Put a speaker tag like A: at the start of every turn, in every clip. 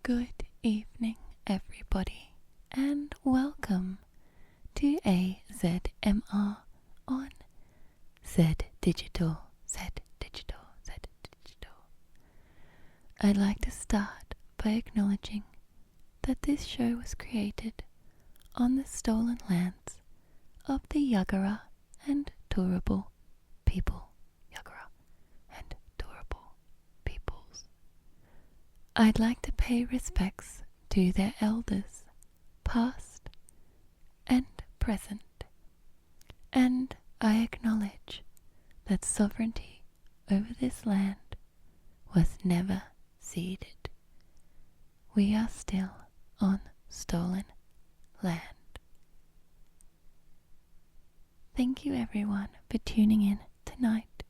A: Good evening, everybody, and welcome to AzZMR on Zed Digital, Zed Digital, Zed Digital. I'd like to start by acknowledging that this show was created on the stolen lands of the Jagera and Turrbal people. Jagera and Turrbal peoples. I'd like to pay respects to their elders, past and present, and I acknowledge that sovereignty over this land was never ceded. We are still on stolen land. Thank you everyone for tuning in tonight.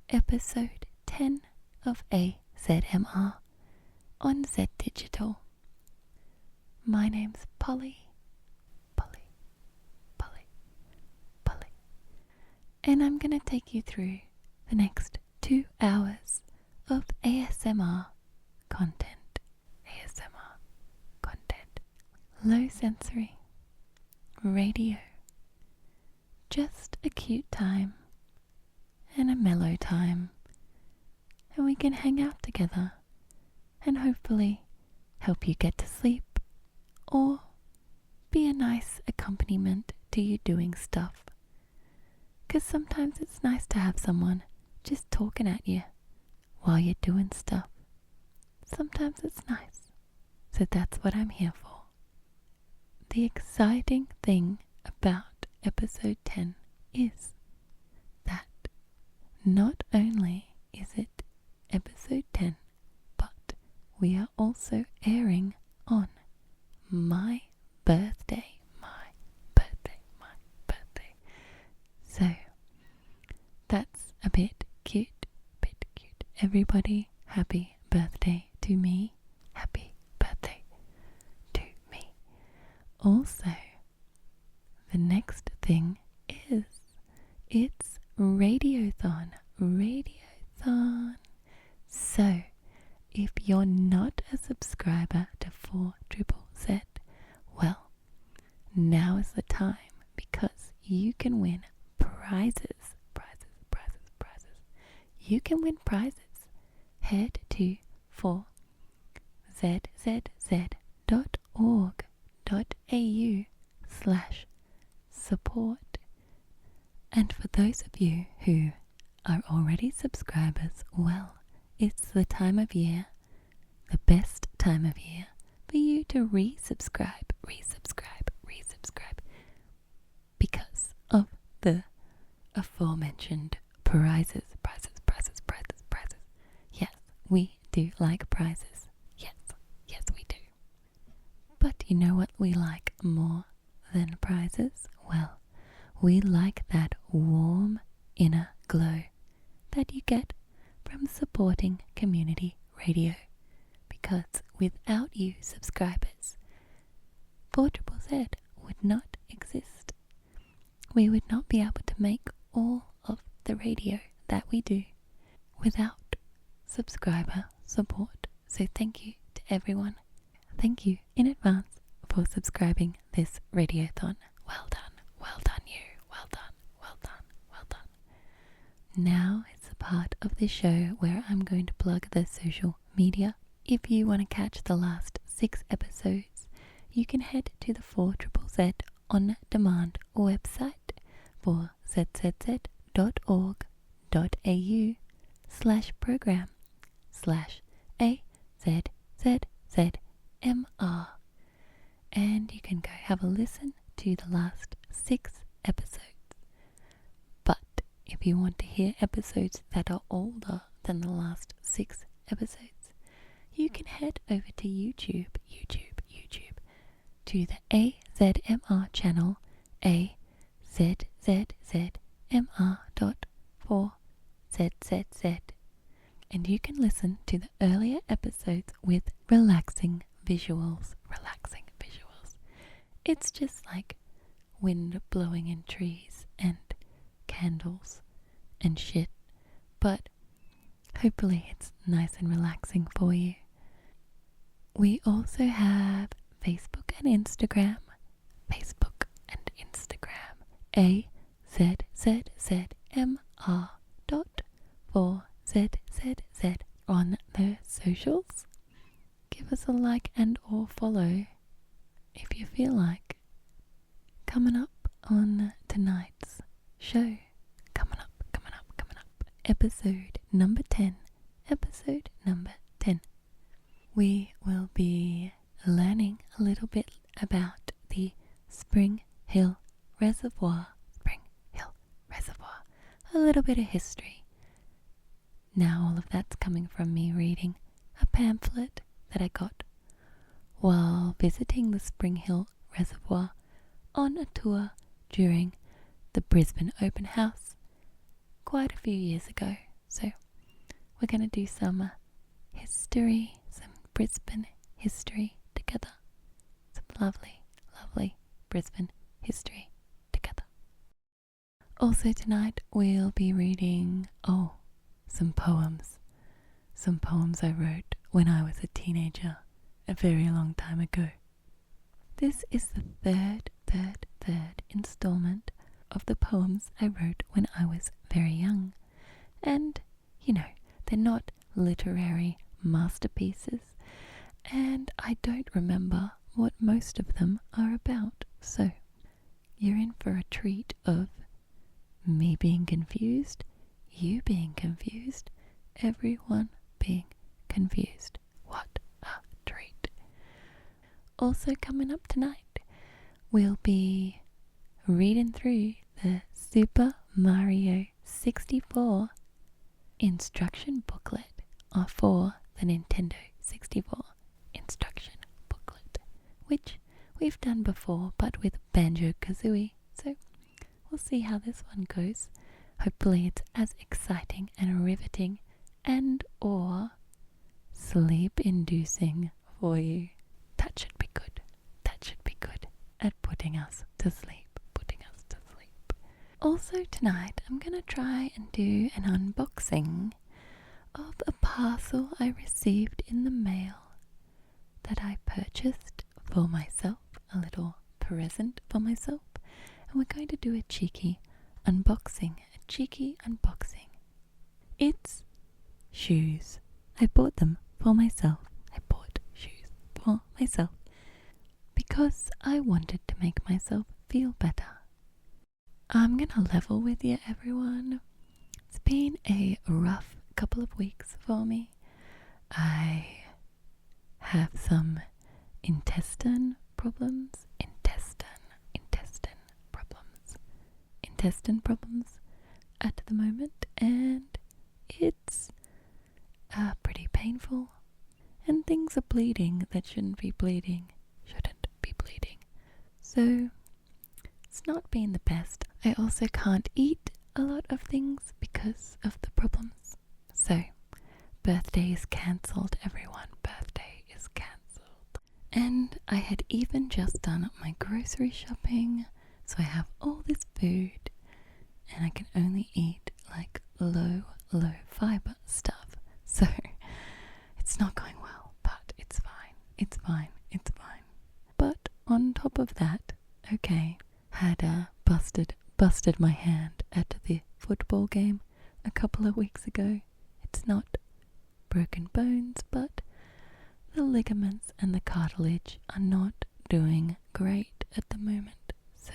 A: Episode 10 of AzZMR on Zed Digital. My name's Polly, and I'm going to take you through the next 2 hours of ASMR content. ASMR content. Low sensory, radio, just a cute time and a mellow time, and we can hang out together and hopefully help you get to sleep or be a nice accompaniment to you doing stuff. 'Cause sometimes it's nice to have someone just talking at you while you're doing stuff. Sometimes it's nice. So that's what I'm here for. The exciting thing about episode 10 is that not only is it episode 10, but we are also airing on my birthday. So that's a bit cute. Everybody, happy birthday to me. Happy birthday to me. Also, the next thing is it's Radiothon. So, if you're not a subscriber to 4ZZZ, well, now is the time because you can win prizes. You can win prizes. Head to 4zzz.org.au/support. And for those of you who are already subscribers, well, it's the time of year, the best time of year, for you to resubscribe because of the aforementioned prizes. Yes, we do like prizes. Yes, we do. But you know what we like more than prizes? Well, we like that warm inner glow that you get from supporting community radio. Because without you subscribers, 4ZZZ would not exist. We would not be able to make all of the radio that we do without subscriber support. So thank you to everyone. Thank you in advance for subscribing this radiothon. Well done you. Well done. Now it's the part of the show where I'm going to plug the social media. If you want to catch the last 6 episodes, you can head to the 4ZZZ on demand website for zzz.org.au/program/AzZzMR, and you can go have a listen to the last 6 episodes. But if you want to hear episodes that are older than the last 6 episodes, you can head over to YouTube to the AZMR channel, AzZzMR.4ZZZ, and you can listen to the earlier episodes with relaxing visuals. It's just like wind blowing in trees and candles and shit, but hopefully it's nice and relaxing for you. We also have Facebook and Instagram. Facebook and Instagram. AZZZMR dot for ZZZ on the socials. Give us a like and or follow if you feel like. Coming up on tonight's show, coming up, episode number 10, we will be learning a little bit about the Hill Reservoir, a little bit of history. Now all of that's coming from me reading a pamphlet that I got while visiting the Hill Reservoir on a tour during the Brisbane Open House quite a few years ago. So we're going to do some history, some Brisbane history together. Some lovely, lovely Brisbane history together. Also tonight we'll be reading, some poems. Some poems I wrote when I was a teenager, a very long time ago. This is the third installment of the poems I wrote when I was very young. And, they're not literary masterpieces, and I don't remember what most of them are about. So, you're in for a treat of me being confused, you being confused, everyone being confused. What a treat. Also coming up tonight, we'll be reading through the Super Mario 64 instruction booklet for the Nintendo 64 instruction booklet, which we've done before but with Banjo-Kazooie, so we'll see how this one goes. Hopefully it's as exciting and riveting and or sleep-inducing for you. That should be good. That should be good at putting us to sleep. Also tonight I'm going to try and do an unboxing of a parcel I received in the mail that I purchased for myself, a little present for myself, and we're going to do a cheeky unboxing. It's shoes. I bought them for myself. I bought shoes for myself because I wanted to make myself feel better. I'm gonna level with you, everyone. It's been a rough couple of weeks for me. I have some intestine problems at the moment, and it's pretty painful, and things are bleeding that shouldn't be bleeding. So it's not been the best. I also can't eat a lot of things because of the problems. So, birthday is cancelled, everyone. Birthday is cancelled. And I had even just done my grocery shopping, so I have all this food, and I can only eat like low fiber stuff. So, it's not going well, but it's fine. But on top of that, had busted my hand at the football game a couple of weeks ago. It's not broken bones, but the ligaments and the cartilage are not doing great at the moment. So,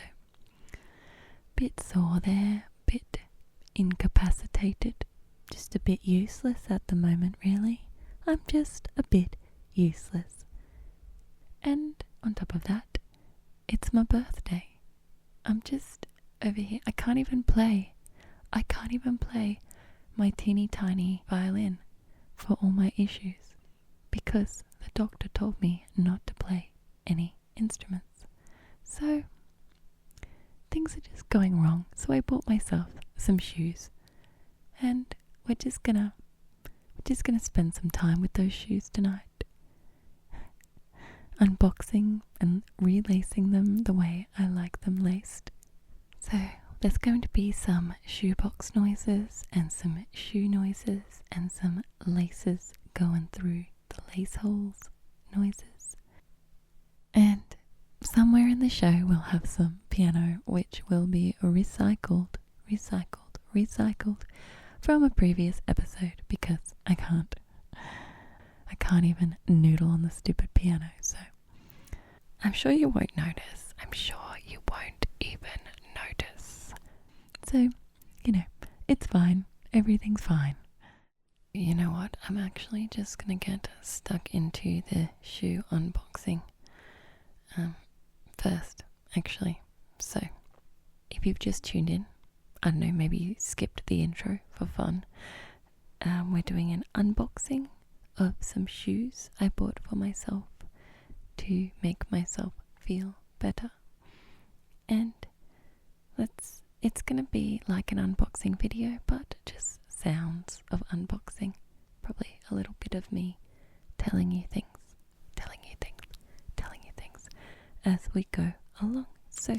A: bit sore there, bit incapacitated, just a bit useless at the moment, really. I'm just a bit useless. And on top of that, it's my birthday. I'm just over here. I can't even play my teeny tiny violin for all my issues because the doctor told me not to play any instruments. So things are just going wrong. So I bought myself some shoes, and we're just gonna spend some time with those shoes tonight, unboxing and relacing them the way I like them laced. So there's going to be some shoebox noises and some shoe noises and some laces going through the lace holes noises. And somewhere in the show we'll have some piano which will be recycled from a previous episode, because I can't even noodle on the stupid piano, so I'm sure you won't notice. I'm sure you won't even notice. So, it's fine. Everything's fine. You know what? I'm actually just gonna get stuck into the shoe unboxing first, actually. So, if you've just tuned in, I don't know, maybe you skipped the intro for fun. We're doing an unboxing of some shoes I bought for myself to make myself feel better. And it's gonna be like an unboxing video, but just sounds of unboxing. Probably a little bit of me telling you things as we go along. So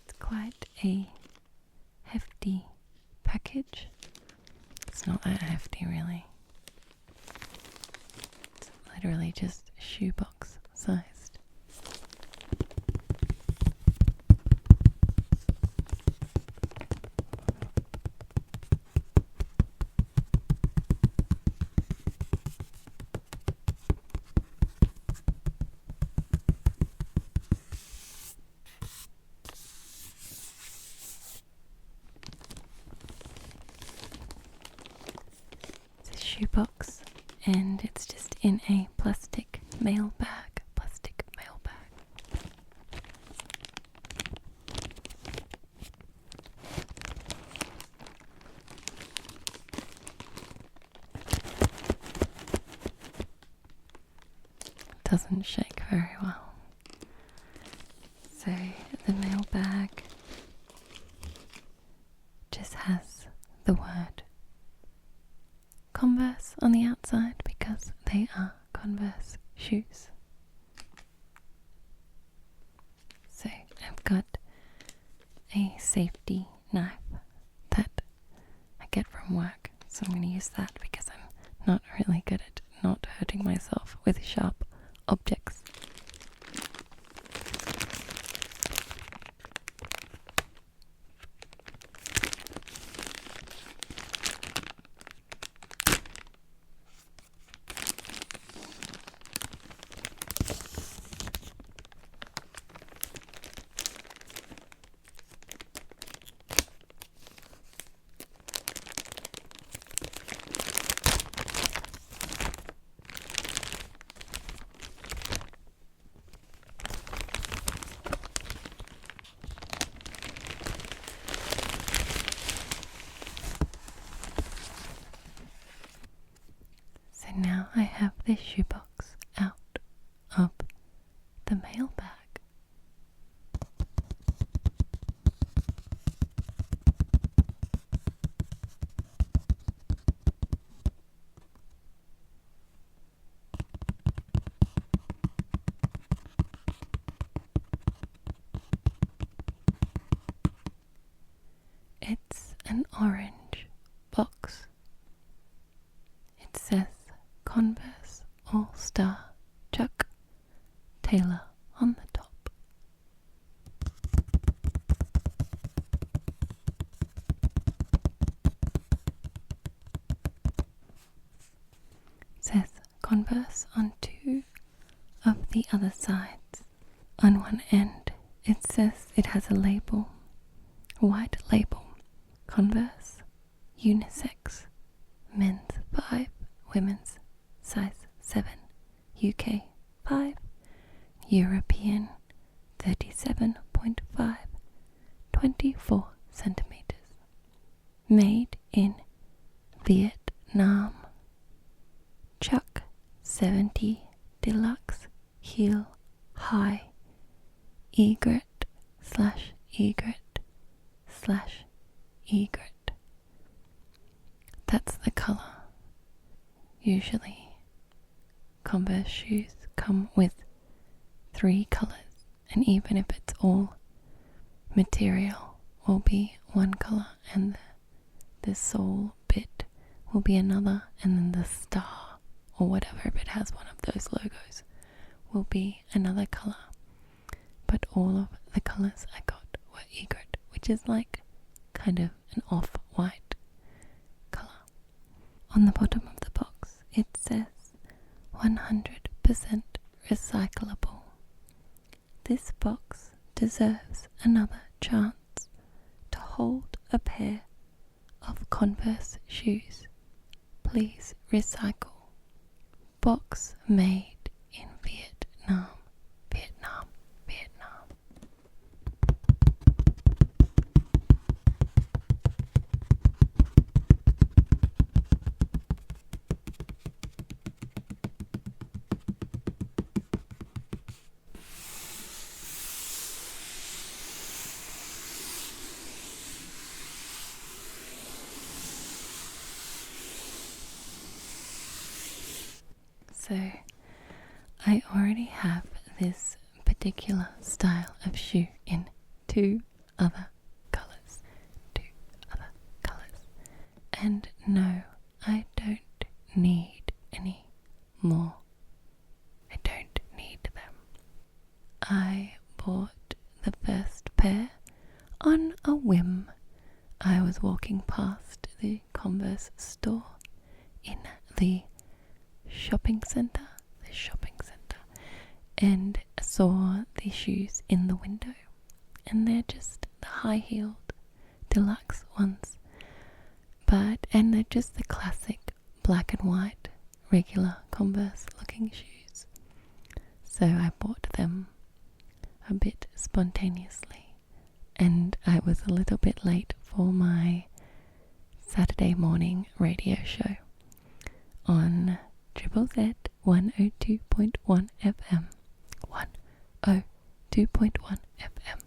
A: it's quite a hefty package. It's not that hefty really. It's literally just shoebox sized. Shoebox, and it's just in a plastic mail bag. Doesn't shake very well. So the mail bag just has the word Converse on the outside because they are Converse shoes. So I've got a safety knife that I get from work, so I'm going to use that because I'm not really good at not hurting myself with sharp objects. Now I have this shoebox out of the mail bag. It's an orange box. It says Converse All-Star Chuck Taylor on the top. It says Converse on two of the other sides. On one end it says it has a label, a white label, Converse Unisex, men's 5, women's size 7, UK 5, European 37.5, 24 centimeters. Made in Vietnam. Chuck 70 Deluxe Heel High Egret / Egret / Egret. That's the colour. Usually Converse shoes come with 3 colours, and even if it's all material will be one colour, and the sole bit will be another, and then the star or whatever, if it has one of those logos, will be another colour. But all of the colours I got were egret, which is like kind of an off-white colour. On the bottom of the box it says 100% recyclable. This box deserves another chance to hold a pair of Converse shoes. Please recycle. Box made in Vietnam. Vietnam. Vietnam. So I already have this particular style of shoe in two other colours. And no, I don't need any more. I don't need them. I bought the first pair on a whim. I was walking past the Converse store in the shopping centre, and saw the shoes in the window, and they're just the high-heeled deluxe ones, and they're just the classic black and white regular Converse looking shoes. So I bought them a bit spontaneously, and I was a little bit late for my Saturday morning radio show on Triple Z 102.1 FM. 102.1 FM.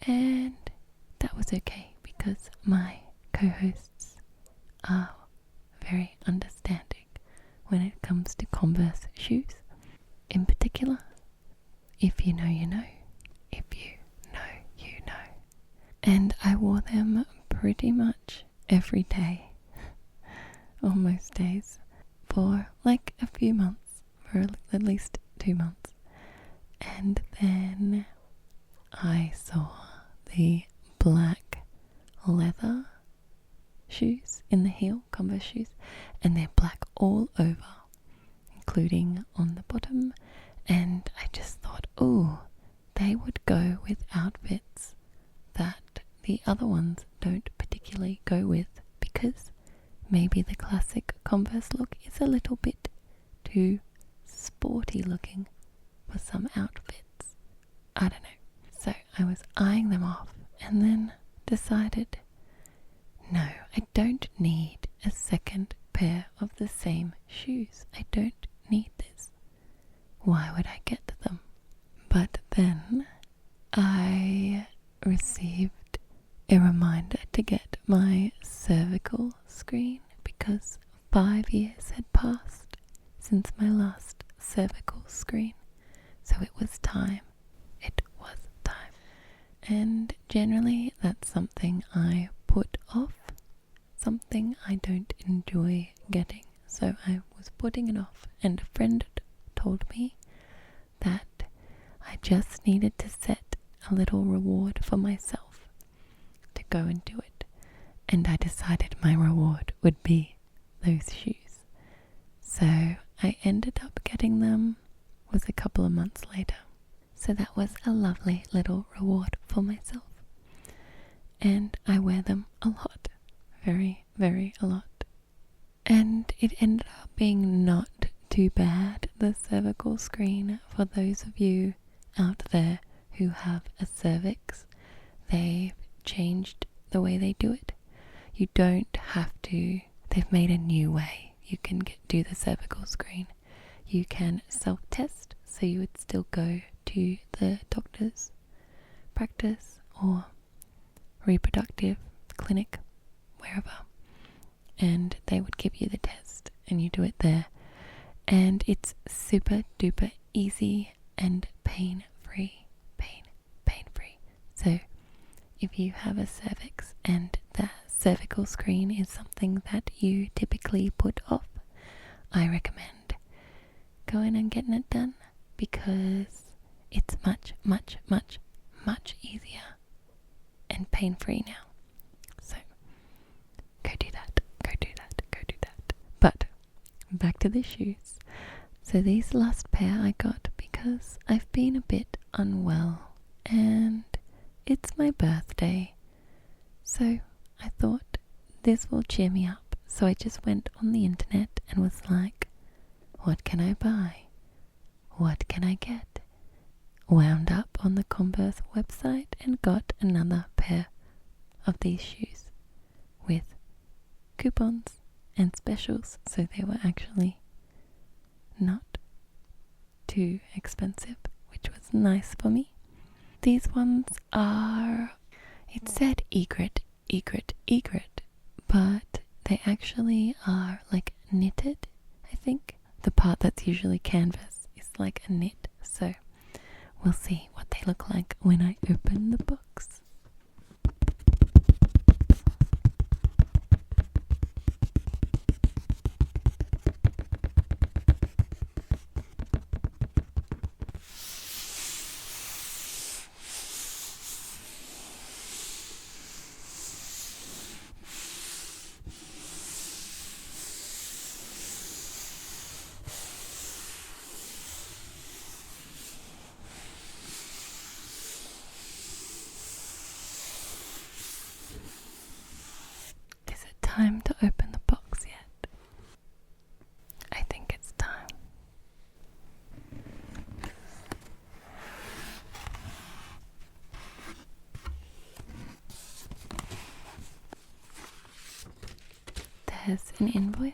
A: And that was okay because my co-hosts are very understanding when it comes to Converse shoes. In particular, if you know, you know. If you know, you know. And I wore them pretty much every day, or most days, for like a few months, for at least 2 months. And then I saw the black leather shoes in the heel, Converse shoes, and they're black all over, including on the bottom, and I just thought, oh, they would go with outfits that the other ones don't particularly go with, because maybe the classic Converse look is a little bit too sporty looking for some outfits. I don't know. So I was eyeing them off and then decided, no, I don't need a second pair of the same shoes. I don't need this. Why would I get them? But then I received a reminder to get my cervical screen because 5 years had passed since my last cervical screen. So it was time. It was time. And generally that's something I put off, something I don't enjoy getting. So I was putting it off, and a friend told me that I just needed to set a little reward for myself to go and do it. And I decided my reward would be those shoes. So I ended up getting them, was a couple of months later. So that was a lovely little reward for myself. And I wear them a lot. Very, very a lot. And it ended up being not too bad, the cervical screen. For those of you out there who have a cervix, they've changed the way they do it. You don't have to, they've made a new way. You can do the cervical screen. You can self-test, so you would still go to the doctor's practice or reproductive clinic, wherever, and they would give you the test and you do it there. And it's super duper easy and pain-free. Pain-free. So if you have a cervix and the cervical screen is something that you typically put off, I recommend going and getting it done because it's much, much, much, much easier and pain-free now. So go do that, go do that, go do that. But back to the shoes. So these last pair I got because I've been a bit unwell and it's my birthday. So I thought this will cheer me up. So I just went on the internet and was like, what can I buy? What can I get? Wound up on the Converse website and got another pair of these shoes with coupons and specials, so they were actually not too expensive, which was nice for me. These ones are, it said egret, but they actually are like knitted, I think. The part that's usually canvas is like a knit, so we'll see what they look like when I open the box. Time to open the box yet? I think it's time. There's an invoice.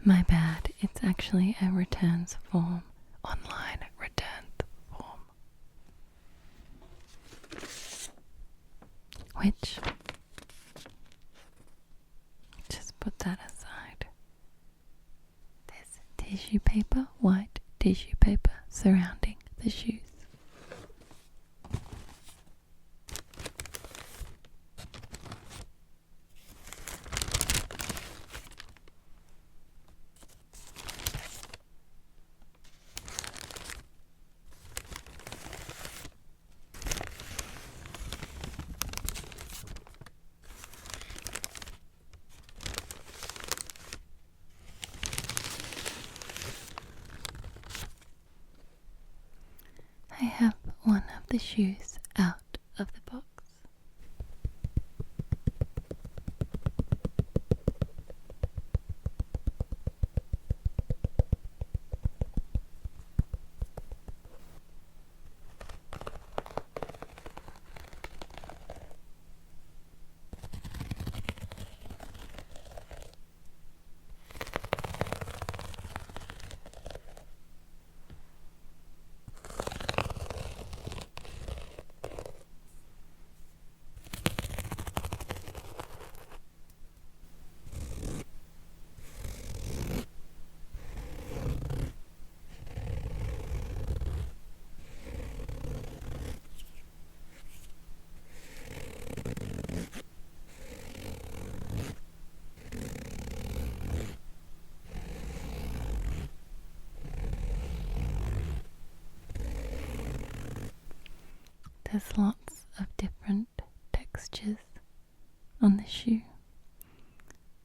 A: My bad, it's actually a returns form, online returns form. Which put that aside. There's tissue paper, white tissue paper surrounding the shoes. I have one of the shoes out of the box. There's lots of different textures on the shoe.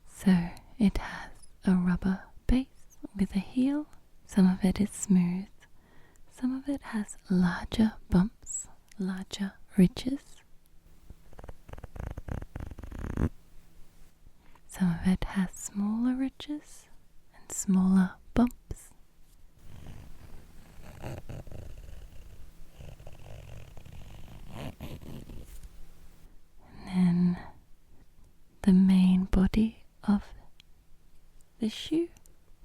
A: So it has a rubber base with a heel. Some of it is smooth. Some of it has larger bumps, larger ridges. Some of it has smaller ridges and smaller bumps. And then the main body of the shoe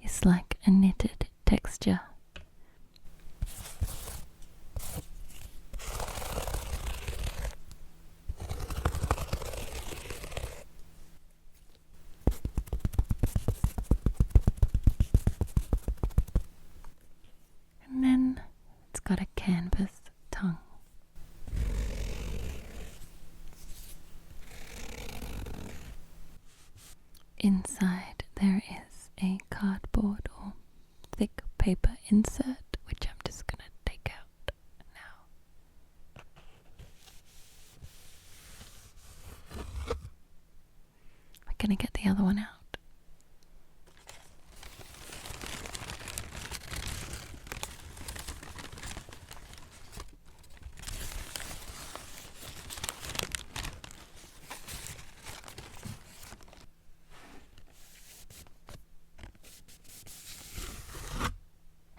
A: is like a knitted texture. And then it's got a canvas tongue. Inside there is a card paper insert, which I'm just going to take out now. We're going to get the other one out.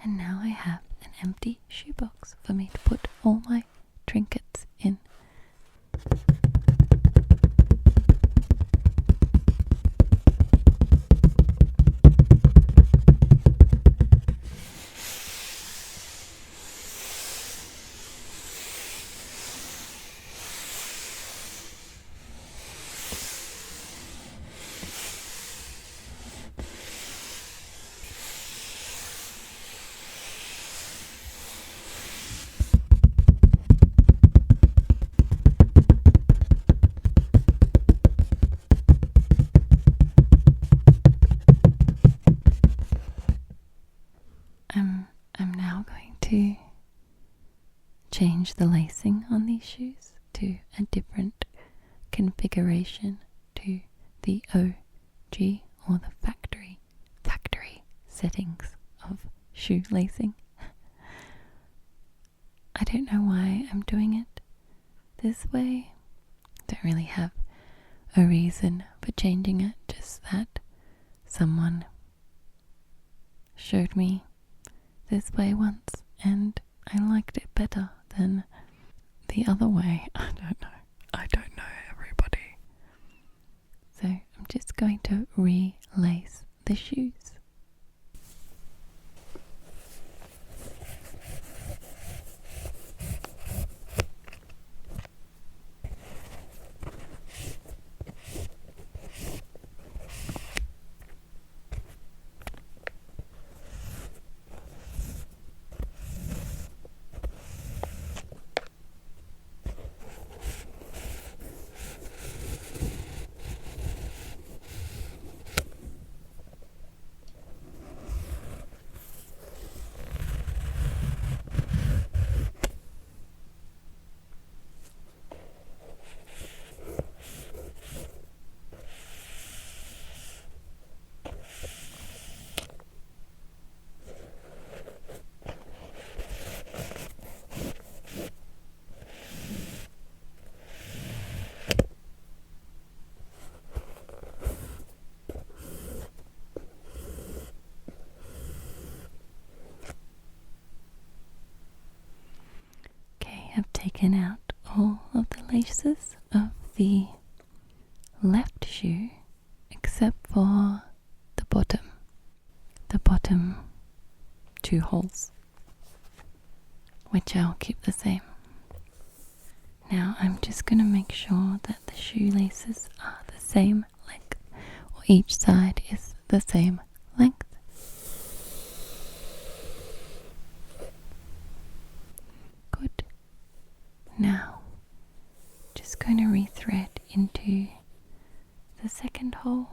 A: And now I have an empty shoebox for me to put all my trinkets in. I'm now going to change the lacing on these shoes to a different configuration to the OG or the factory settings of shoe lacing. I don't know why I'm doing it this way. Don't really have a reason for changing it, just that someone showed me this way once and I liked it better than the other way. I don't know everybody. So I'm just going to relace the shoes. I've taken out all of the laces of the left shoe except for the bottom two holes, which I'll keep the same. Now I'm just going to make sure that the shoelaces are the same length, or each side is the same length. Good. Now, just going to rethread into the second hole.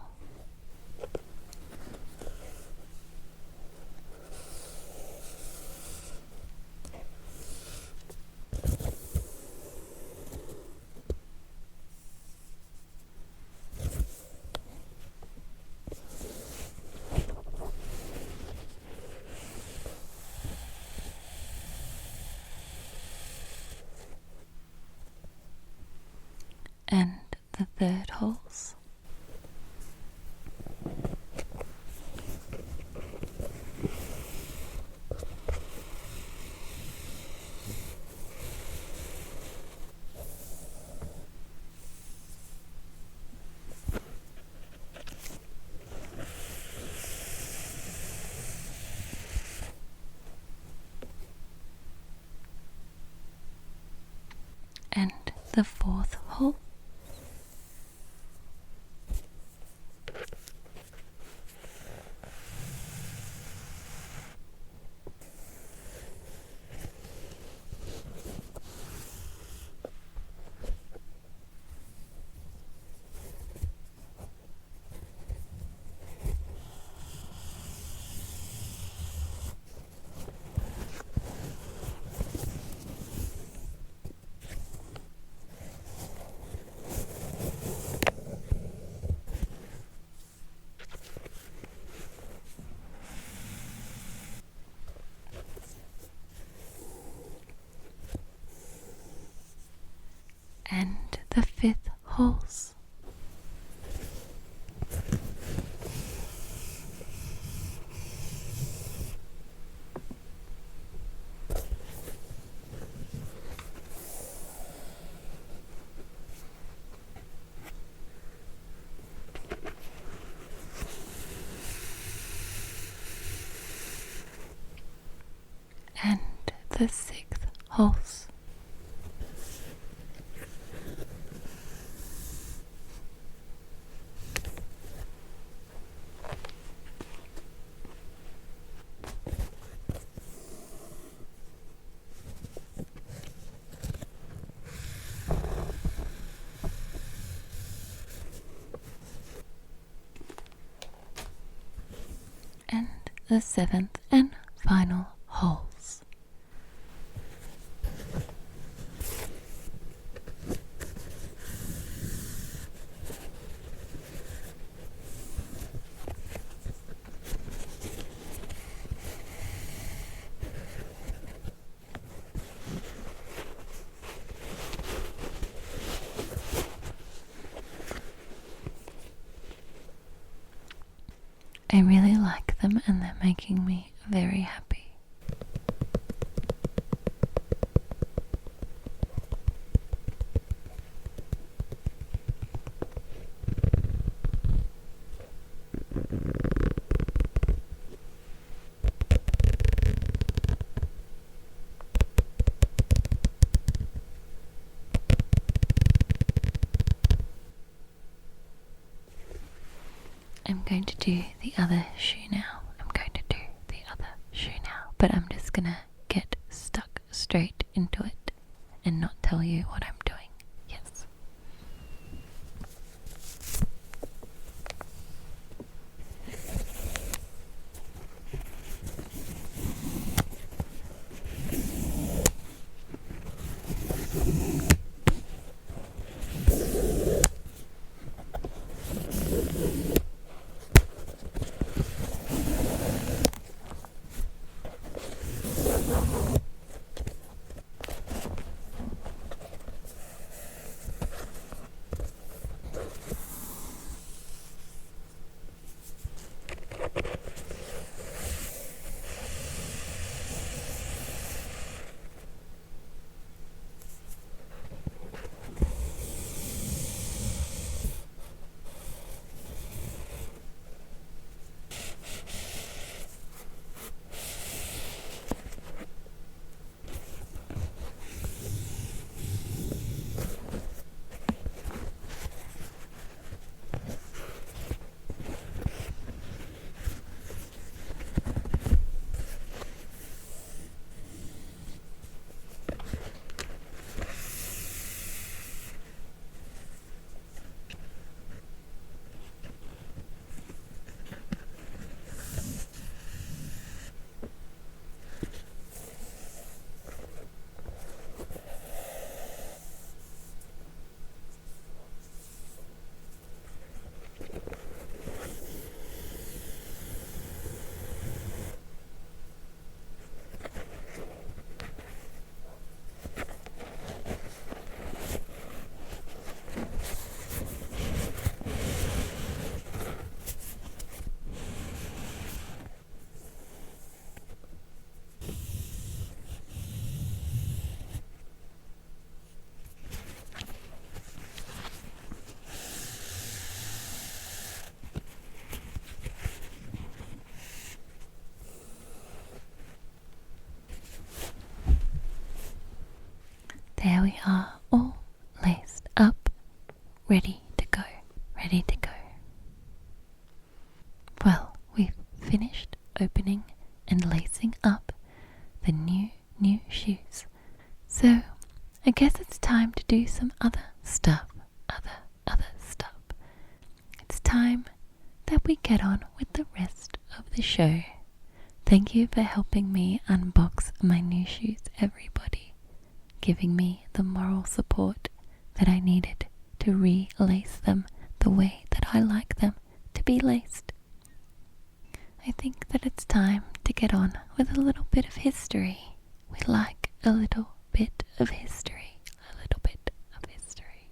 A: And the third holes. And the fourth hole. the 5th holes. And the 6th holes. And the 7th and final holes. I really like them and they're making me very happy. I'm going to do the other shoe now. But I'm just gonna get stuck straight into it and not tell you what I'm doing. Yes. There we are, all laced up, ready to go, ready to go. Well, we've finished opening and lacing up the new shoes. So, I guess it's time to do some other stuff, other stuff. It's time that we get on with the rest of the show. Thank you for helping me unbox my new shoes, everybody. Giving me the moral support that I needed to relace them the way that I like them to be laced. I think that it's time to get on with a little bit of history. We like a little bit of history. A little bit of history.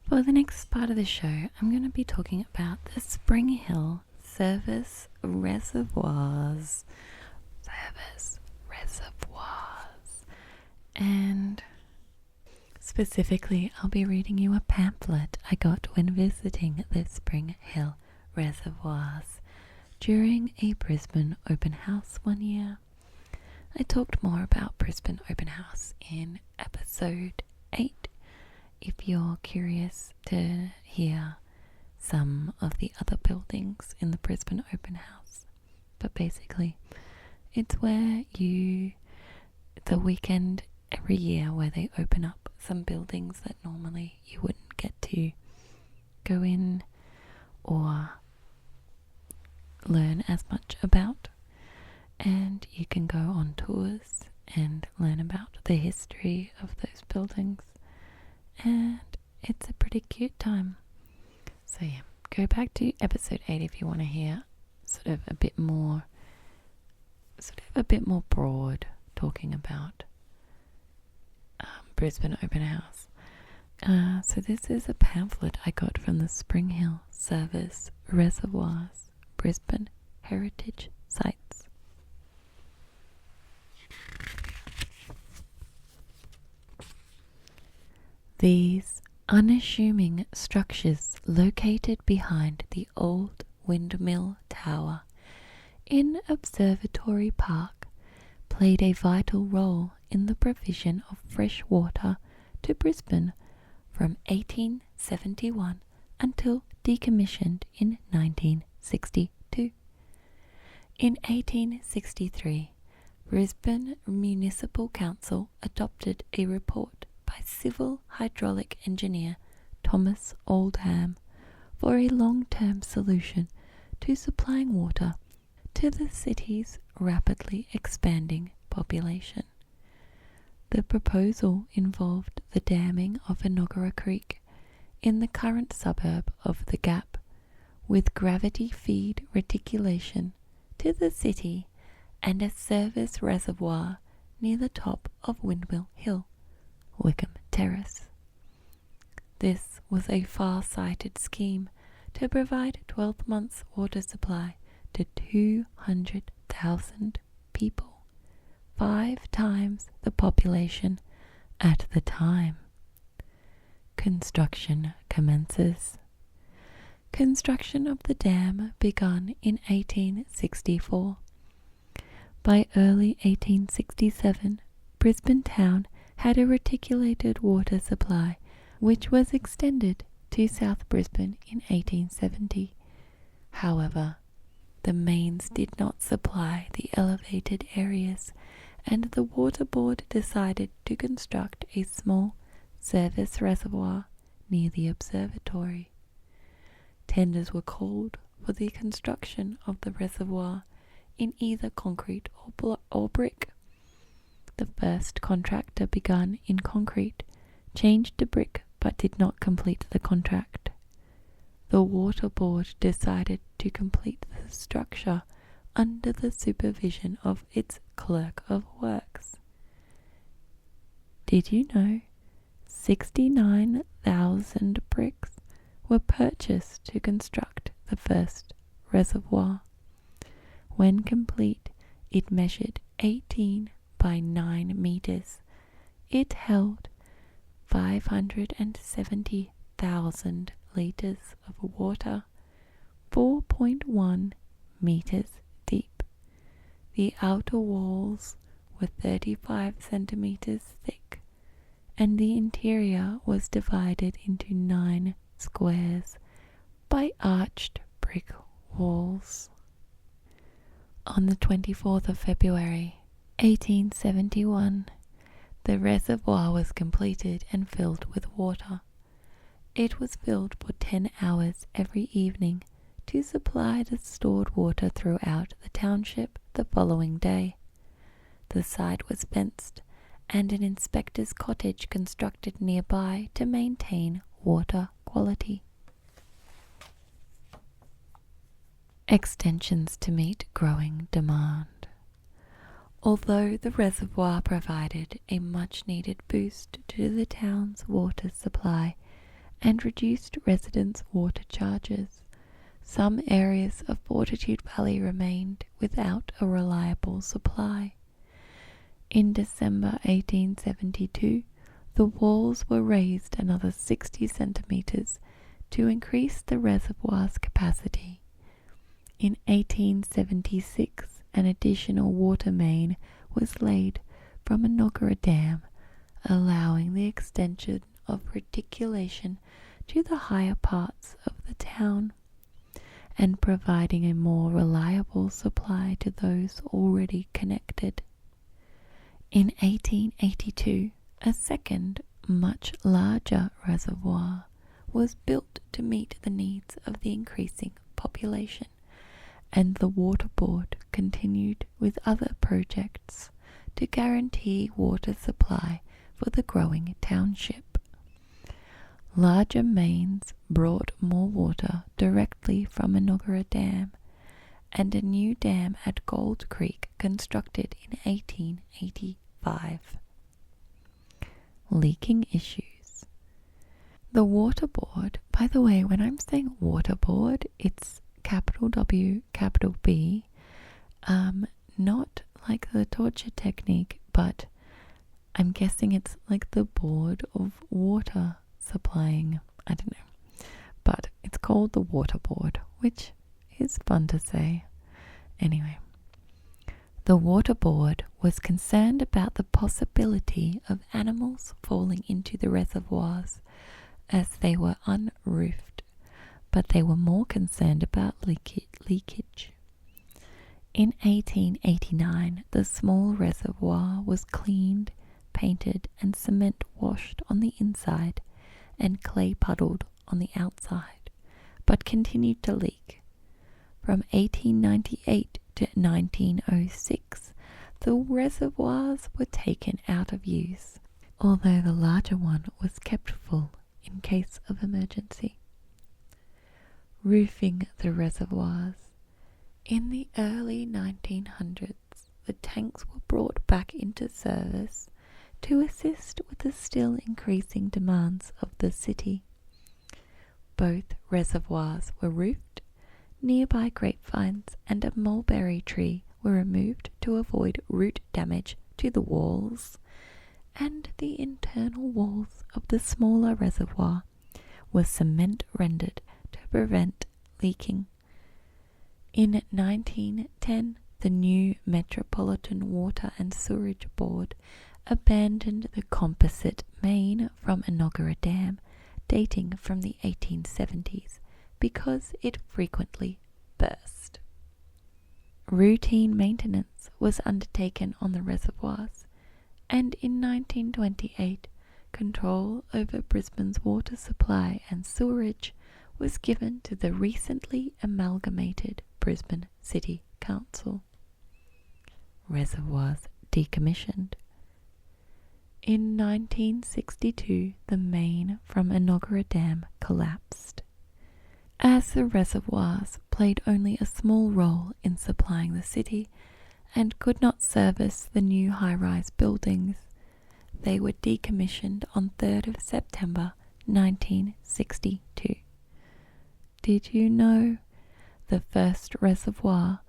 A: For the next part of the show, I'm going to be talking about the Spring Hill Service Reservoirs. And specifically, I'll be reading you a pamphlet I got when visiting the Spring Hill Reservoirs during a Brisbane open house one year. I talked more about Brisbane open house in episode 8 if you're curious to hear some of the other buildings in the Brisbane open house. But basically, it's where it's a weekend every year where they open up some buildings that normally you wouldn't get to go in or learn as much about, and you can go on tours and learn about the history of those buildings, and it's a pretty cute time. So yeah, go back to episode 8 if you want to hear sort of a bit more broad talking about Brisbane open house. So this is a pamphlet I got from the Spring Hill Service Reservoirs Brisbane Heritage Sites. These unassuming structures located behind the old windmill tower in Observatory Park played a vital role in the provision of fresh water to Brisbane from 1871 until decommissioned in 1962. In 1863, Brisbane Municipal Council adopted a report by civil hydraulic engineer Thomas Oldham for a long-term solution to supplying water to the city's rapidly expanding population. The proposal involved the damming of Enoggera Creek in the current suburb of The Gap, with gravity feed reticulation to the city and a service reservoir near the top of Windmill Hill, Wickham Terrace. This was a far-sighted scheme to provide 12 months' water supply to 200,000 people, 5 times the population at the time. Construction commences. Construction of the dam began in 1864. By early 1867, Brisbane town had a reticulated water supply which was extended to South Brisbane in 1870. However, the mains did not supply the elevated areas, and the Water Board decided to construct a small service reservoir near the observatory. Tenders were called for the construction of the reservoir in either concrete or brick. The first contractor began in concrete, changed to brick, but did not complete the contract. The Water Board decided to complete the structure under the supervision of its Clerk of Works. Did you know 69,000 bricks were purchased to construct the first reservoir? When complete, it measured 18 by 9 meters. It held 570,000 liters of water, 4.1 meters deep. The outer walls were 35 centimeters thick, and the interior was divided into 9 squares by arched brick walls. On the 24th of February, 1871, the reservoir was completed and filled with water. It was filled for 10 hours every evening to supply the stored water throughout the township the following day. The site was fenced, and an inspector's cottage constructed nearby to maintain water quality. Extensions to meet growing demand. Although the reservoir provided a much-needed boost to the town's water supply and reduced residents' water charges. Some areas of Fortitude Valley remained without a reliable supply. In December 1872, the walls were raised another 60 centimeters to increase the reservoir's capacity. In 1876, an additional water main was laid from Enoggera Dam, allowing the extension of reticulation to the higher parts of the town and providing a more reliable supply to those already connected. In 1882, a second, much larger reservoir was built to meet the needs of the increasing population, and the Water Board continued with other projects to guarantee water supply for the growing township. Larger mains brought more water directly from Enoggera Dam, and a new dam at Gold Creek constructed in 1885. Leaking issues. The Water Board, by the way, when I'm saying Water Board, it's capital W, capital B, not like the torture technique, but I'm guessing it's like the board of water supplying, I don't know, but it's called the Water Board, which is fun to say. Anyway, the Water Board was concerned about the possibility of animals falling into the reservoirs as they were unroofed, but they were more concerned about leakage. In 1889, the small reservoir was cleaned, painted, and cement washed on the inside and clay puddled on the outside, but continued to leak. From 1898 to 1906, the reservoirs were taken out of use, although the larger one was kept full in case of emergency. Roofing the reservoirs. In the early 1900s, the tanks were brought back into service to assist with the still increasing demands of the city. Both reservoirs were roofed. Nearby grapevines and a mulberry tree were removed to avoid root damage to the walls, and the internal walls of the smaller reservoir were cement rendered to prevent leaking. In 1910, the new Metropolitan Water and Sewerage Board abandoned the composite main from Enoggera Dam, dating from the 1870s, because it frequently burst. Routine maintenance was undertaken on the reservoirs, and in 1928, control over Brisbane's water supply and sewerage was given to the recently amalgamated Brisbane City Council. Reservoirs decommissioned. In 1962, the main from Enoggera Dam collapsed. As the reservoirs played only a small role in supplying the city and could not service the new high-rise buildings, they were decommissioned on 3rd of September 1962. Did you know the first reservoir,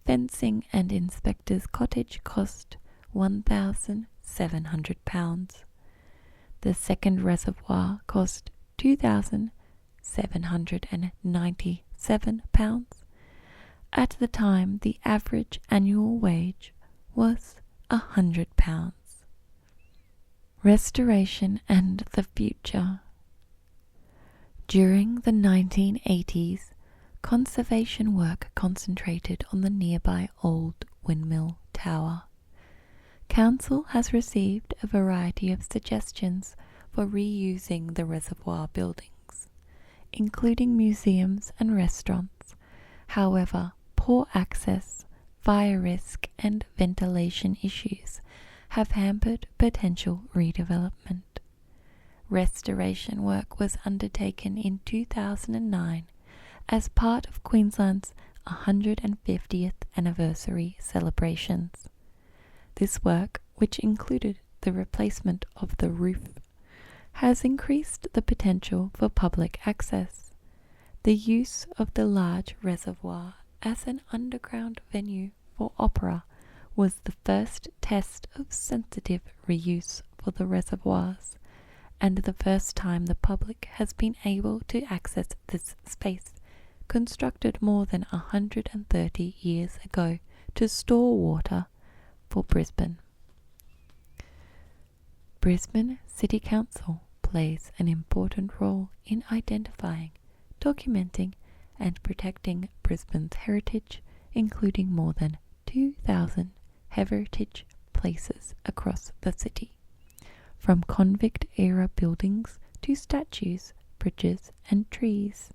A: fencing and inspector's cottage cost £1,700. The second reservoir cost £2,797. At the time, the average annual wage was £100. Restoration and the future. During the 1980s, conservation work concentrated on the nearby old windmill tower. Council has received a variety of suggestions for reusing the reservoir buildings, including museums and restaurants. However, poor access, fire risk, and ventilation issues have hampered potential redevelopment. Restoration work was undertaken in 2009 as part of Queensland's 150th anniversary celebrations. This work, which included the replacement of the roof, has increased the potential for public access. The use of the large reservoir as an underground venue for opera was the first test of sensitive reuse for the reservoirs, and the first time the public has been able to access this space, constructed more than 130 years ago to store water for Brisbane. Brisbane City Council plays an important role in identifying, documenting, and protecting Brisbane's heritage, including more than 2,000 heritage places across the city, from convict-era buildings to statues, bridges, and trees.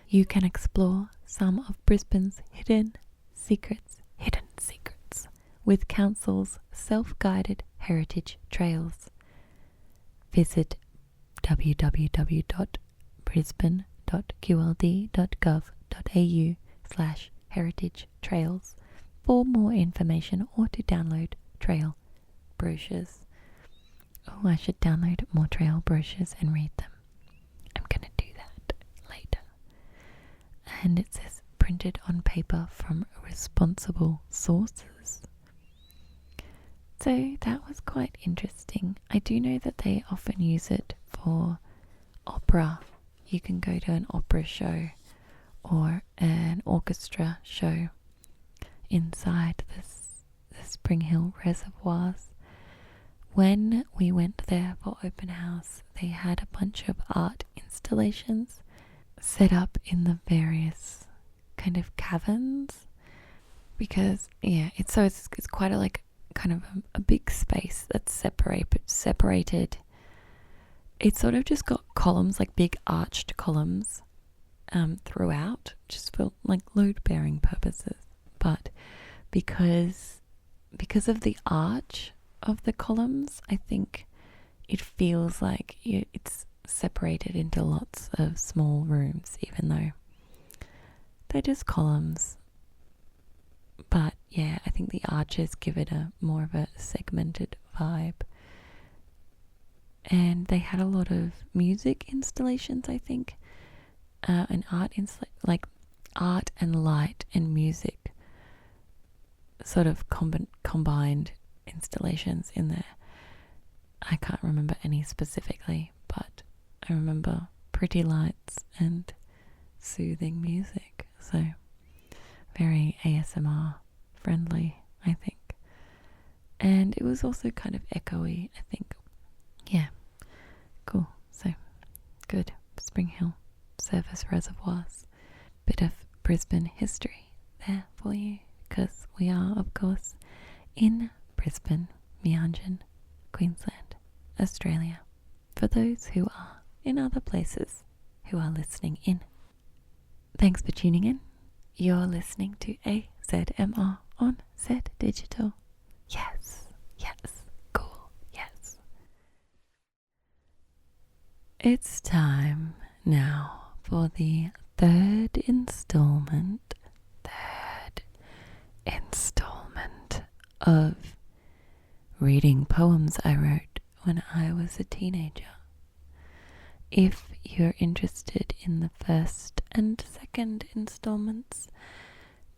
A: You can explore some of Brisbane's hidden secrets, with Council's self-guided heritage trails. Visit www.brisbane.qld.gov.au/heritage trails for more information or to download trail brochures. Oh, I should download more trail brochures and read them. I'm going to do that later. And it says printed on paper from responsible sources. So that was quite interesting. I do know that they often use it for opera. You can go to an opera show or an orchestra show inside the Spring Hill Reservoirs. When we went there for open house, they had a bunch of art installations set up in the various kind of caverns, because it's quite a kind of a big space that's separated. It's sort of just got columns, like big arched columns throughout, just for like load bearing purposes. But because of the arch of the columns, I think it feels like it's separated into lots of small rooms, even though they're just columns. But yeah, I think the arches give it a more of a segmented vibe. And they had a lot of music installations, I think, and art and light and music sort of combined installations in there. I can't remember any specifically, but I remember pretty lights and soothing music. So very ASMR friendly, I think. And it was also kind of echoey, I think. Yeah, cool. So good. Spring Hill Service Reservoirs. Bit of Brisbane history there for you, because we are, of course, in Brisbane, Meanjin, Queensland, Australia, for those who are in other places who are listening in. Thanks for tuning in. You're listening to AzZMR on Zed Digital. Yes, cool, yes. It's time now for the third installment of reading poems I wrote when I was a teenager. If you're interested in the first and second installments,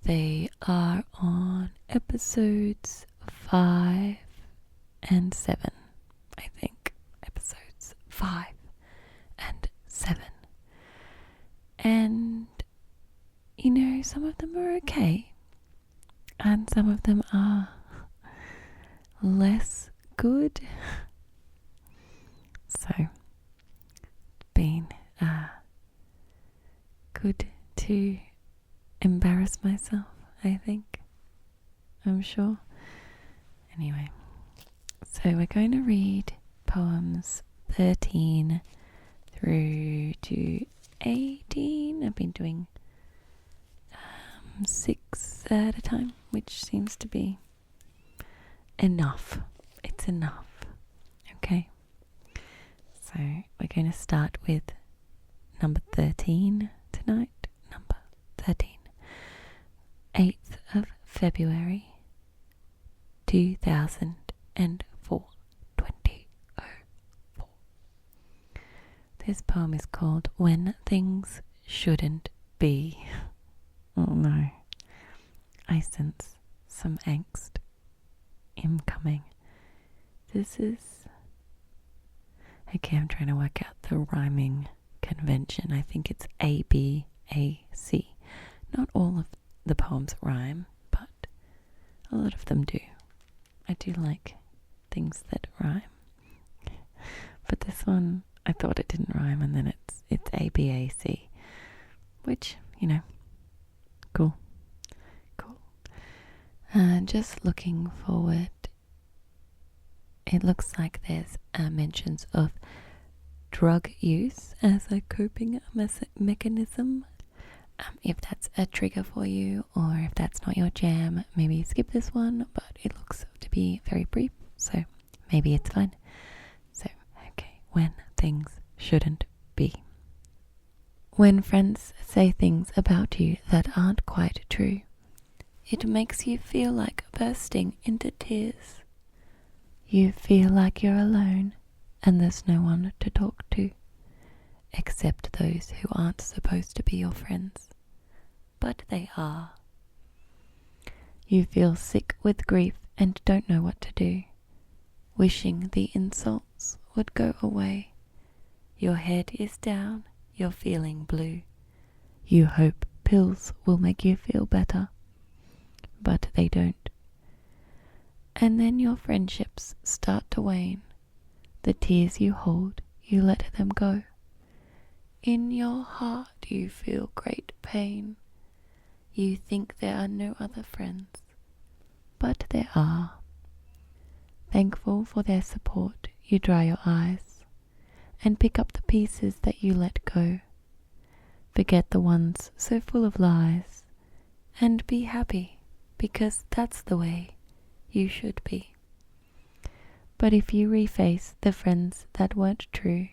A: they are on episodes 5 and 7, I think. Episodes 5 and 7. And, some of them are okay, and some of them are less good. So, been good to embarrass myself, I think. I'm sure. Anyway, so we're going to read poems 13 through to 18. I've been doing 6 at a time, which seems to be enough. It's enough. Okay. So we're going to start with number 13 tonight. Number 13. 8th of February 2004. 2004. This poem is called When Things Shouldn't Be. Oh no. I sense some angst incoming. This is... Okay, I'm trying to work out the rhyming convention. I think it's A, B, A, C. Not all of the poems rhyme, but a lot of them do. I do like things that rhyme. But this one, I thought it didn't rhyme, and then it's A, B, A, C. Which, you know, cool. Cool. Just looking forward, it looks like there's mentions of drug use as a coping mechanism. If that's a trigger for you, or if that's not your jam, maybe skip this one, but it looks to be very brief, so maybe it's fine. So, okay, when things shouldn't be. When friends say things about you that aren't quite true, it makes you feel like bursting into tears. You feel like you're alone, and there's no one to talk to, except those who aren't supposed to be your friends. But they are. You feel sick with grief and don't know what to do, wishing the insults would go away. Your head is down, you're feeling blue. You hope pills will make you feel better, but they don't. And then your friendships start to wane. The tears you hold, you let them go. In your heart you feel great pain. You think there are no other friends, but there are. Thankful for their support, you dry your eyes and pick up the pieces that you let go. Forget the ones so full of lies and be happy, because that's the way you should be. But if you reface the friends that weren't true,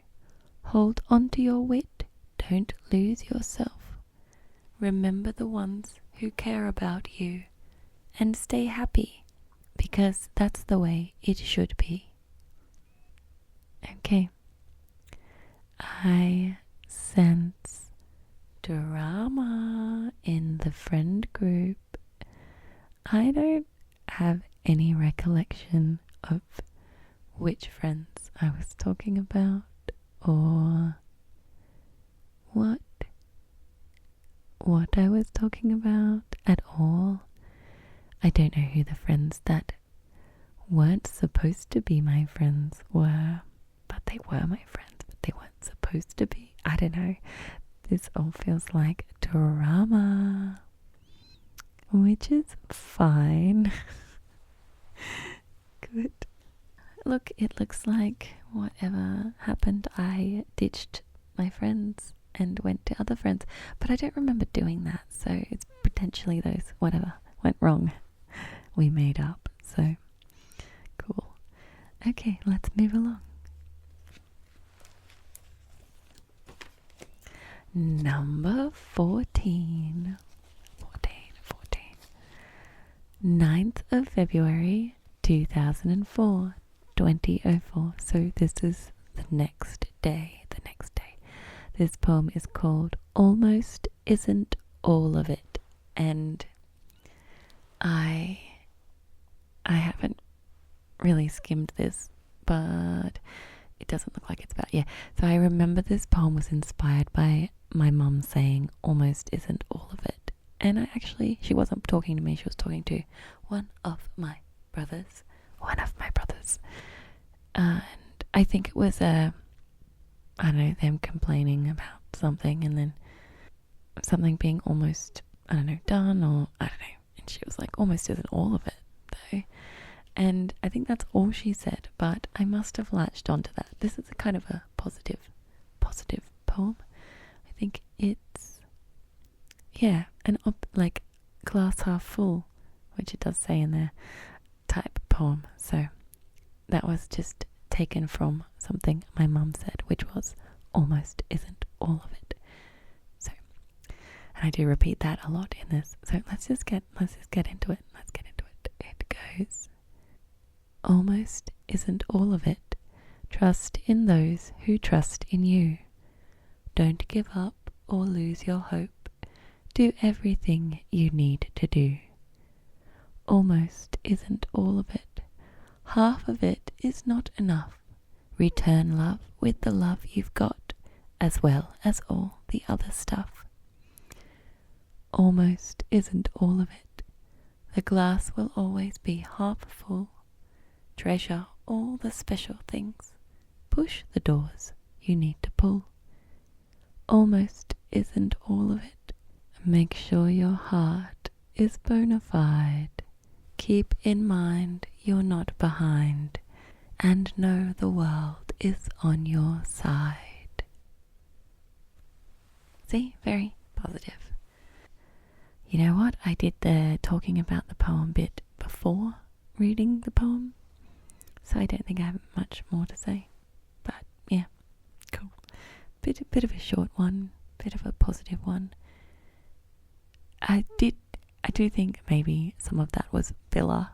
A: hold on to your wit, don't lose yourself. Remember the ones who care about you and stay happy, because that's the way it should be. Okay. I sense drama in the friend group. I don't have any recollection of which friends I was talking about or what I was talking about at all. I don't know who the friends that weren't supposed to be my friends were, but they were my friends, but they weren't supposed to be. I don't know. This all feels like drama, which is fine. Good. Look, it looks like whatever happened, I ditched my friends and went to other friends, but I don't remember doing that, so it's potentially those whatever went wrong we made up. So cool. Okay, let's move along. Number 14. 9th of February 2004, 2004. So this is the next day. This poem is called Almost Isn't All of It, and I haven't really skimmed this, but it doesn't look like it's about, so I remember this poem was inspired by my mum saying almost isn't all of it, and she wasn't talking to me, she was talking to one of my brothers, and I think it was them complaining about something, and then something being almost, done, or I don't know, and she was like, almost isn't all of it, though. And I think that's all she said, but I must have latched onto that. This is a kind of a positive poem. I think it's, like glass half full, which it does say in there, type poem. So that was just taken from something my mum said, which was almost isn't all of it. So, and I do repeat that a lot in this. So let's just get into it. It goes, almost isn't all of it. Trust in those who trust in you. Don't give up or lose your hope. Do everything you need to do. Almost isn't all of it. Half of it is not enough. Return love with the love you've got, as well as all the other stuff. Almost isn't all of it. The glass will always be half full. Treasure all the special things. Push the doors you need to pull. Almost isn't all of it. Make sure your heart is bona fide. Keep in mind you're not behind, and know the world is on your side. See, very positive. You know what? I did the talking about the poem bit before reading the poem, so I don't think I have much more to say. But yeah, cool. Bit of a short one, bit of a positive one. I do think maybe some of that was filler,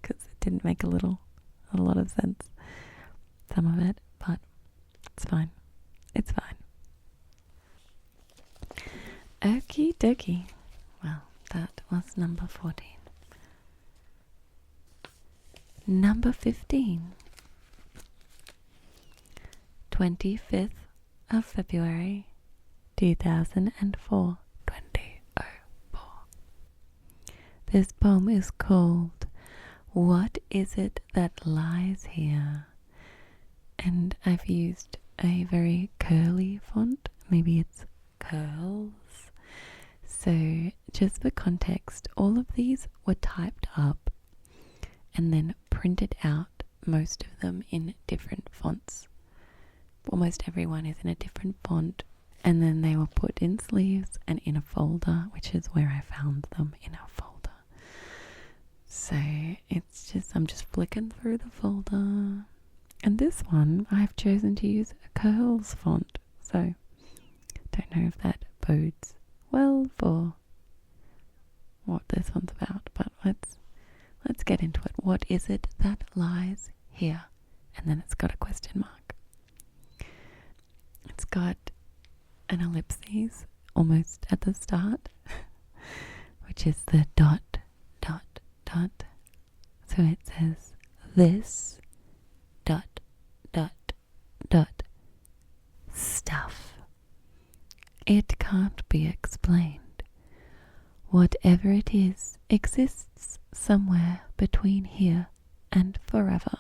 A: because it didn't make a lot of sense, some of it, but it's fine. It's fine. Okie dokie. Well, that was number 14. Number 15. 25th of February 2004. 2004. This poem is called What Is It That Lies Here? And I've used a very curly font. Maybe it's curls. So just for context, all of these were typed up and then printed out, most of them in different fonts. Almost everyone is in a different font, and then they were put in sleeves and in a folder, which is where I found them, in a folder. So it's just, I'm just flicking through the folder, and this one I've chosen to use a curls font, so don't know if that bodes well for what this one's about, but let's get into it. What is it that lies here? And then it's got a question mark. It's got an ellipses almost at the start, which is the dot, dot, dot. So it says this dot, dot, dot stuff. It can't be explained. Whatever it is exists somewhere between here and forever,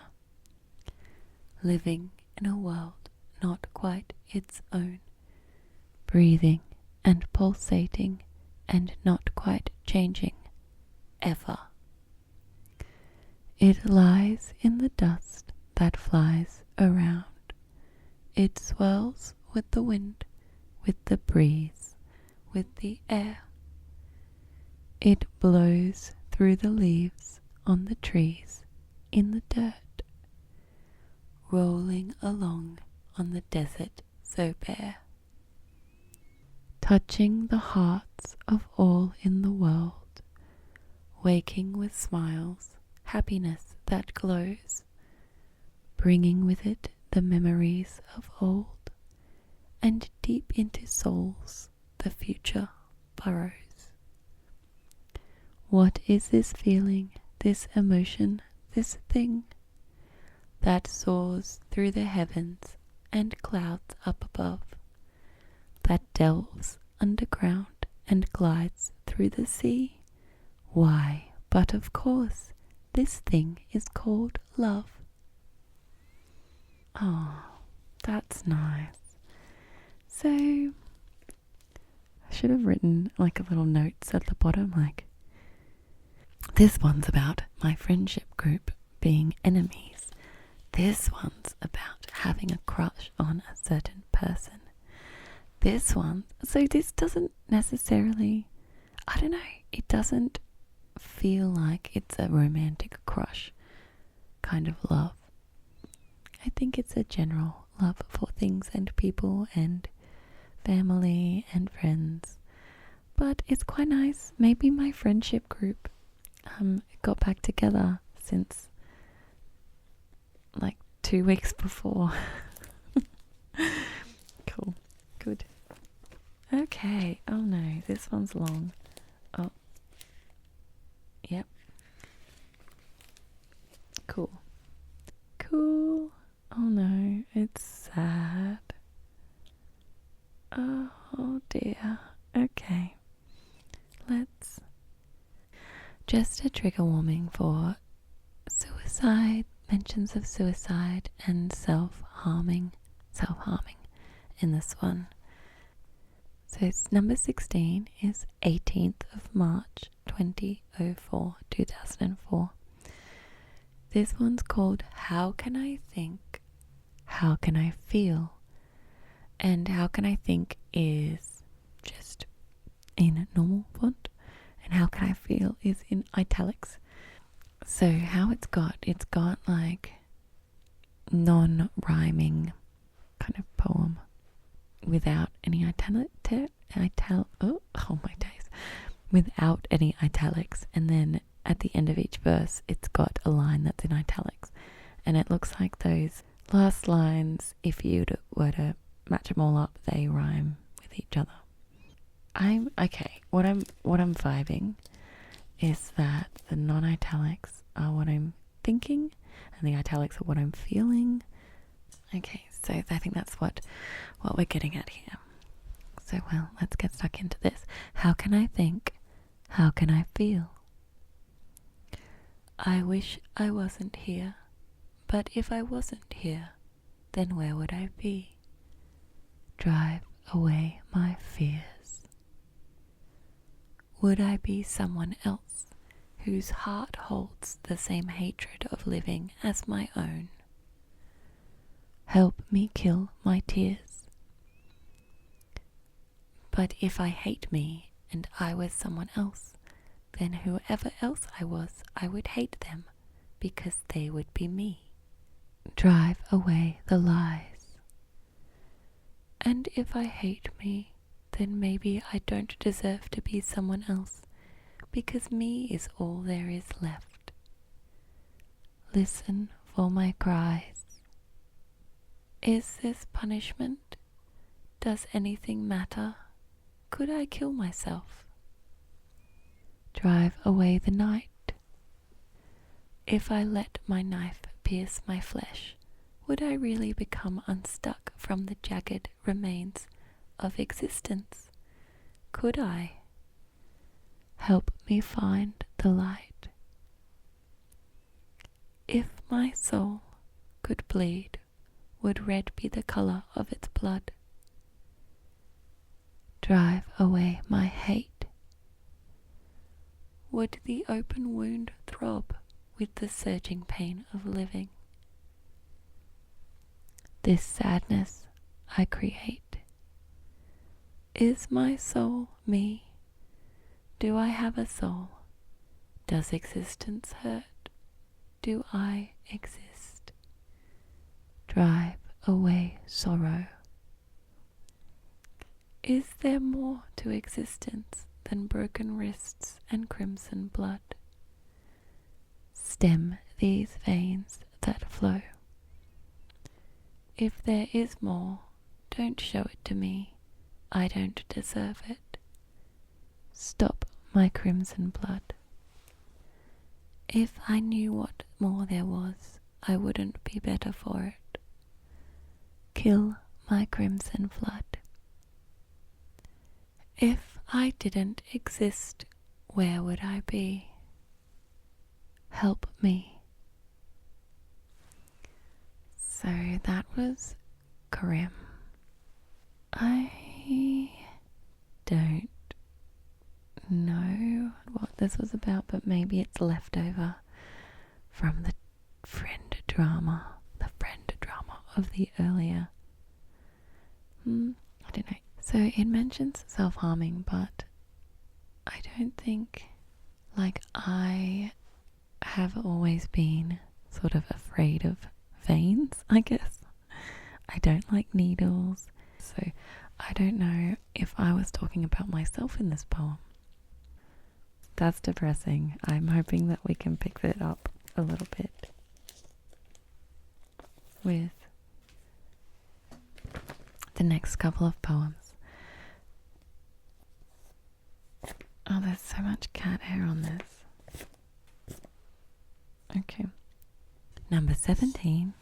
A: living in a world not quite its own, breathing and pulsating and not quite changing, ever. It lies in the dust that flies around. It swirls with the wind, with the breeze, with the air. It blows through the leaves on the trees, in the dirt, rolling along on the desert so bare, touching the hearts of all in the world, waking with smiles, happiness that glows, bringing with it the memories of old, and deep into souls the future burrows. What is this feeling, this emotion, this thing that soars through the heavens and clouds up above, that delves underground and glides through the sea? Why, but of course, this thing is called love. Oh, that's nice. So, I should have written like a little notes at the bottom, like, this one's about my friendship group being enemies. This one's about having a crush on a certain person. This one, so this doesn't necessarily, I don't know, it doesn't feel like it's a romantic crush kind of love. I think it's a general love for things and people and family and friends. But it's quite nice. Maybe my friendship group got back together since like 2 weeks before. Cool. Good. Okay. Oh no, this one's long. Oh. Yep. Cool. Cool. Oh no, it's sad. Oh dear. Okay. Let's. Just a trigger warning for suicide, mentions of suicide, and self-harming in this one. So it's number 16 is 18th of March 2004. This one's called How Can I Think? How Can I Feel? And How Can I Think is just in normal font, and How Can I Feel is in italics. So how it's got like non-rhyming kind of poem without any without any italics, and then at the end of each verse it's got a line that's in italics, and it looks like those last lines, if you were to match them all up, they rhyme with each other. What I'm vibing is that the non-italics are what I'm thinking and the italics are what I'm feeling. Okay, so I think that's what we're getting at here. So, well, let's get stuck into this. How can I think? How can I feel? I wish I wasn't here, but if I wasn't here, then where would I be? Drive away my fears. Would I be someone else whose heart holds the same hatred of living as my own? Help me kill my tears. But if I hate me and I was someone else, then whoever else I was, I would hate them because they would be me. Drive away the lies. And if I hate me, then maybe I don't deserve to be someone else because me is all there is left. Listen for my cries. Is this punishment? Does anything matter? Could I kill myself? Drive away the night. If I let my knife pierce my flesh, would I really become unstuck from the jagged remains of existence? Could I? Help me find the light. If my soul could bleed, would red be the color of its blood? Drive away my hate. Would the open wound throb with the surging pain of living? This sadness I create. Is my soul me? Do I have a soul? Does existence hurt? Do I exist? Drive away sorrow. Is there more to existence than broken wrists and crimson blood? Stem these veins that flow. If there is more, don't show it to me. I don't deserve it. Stop my crimson blood. If I knew what more there was, I wouldn't be better for it. Kill my crimson flood. If I didn't exist, where would I be? Help me. So that was grim. I don't know what this was about, but maybe it's leftover from the friend drama of the earlier. I don't know. So it mentions self-harming, but I don't think, like, I have always been sort of afraid of veins, I guess. I don't like needles, so I don't know if I was talking about myself in this poem. That's depressing. I'm hoping that we can pick that up a little bit with the next couple of poems. Oh, there's so much cat hair on this. Okay. Number 17.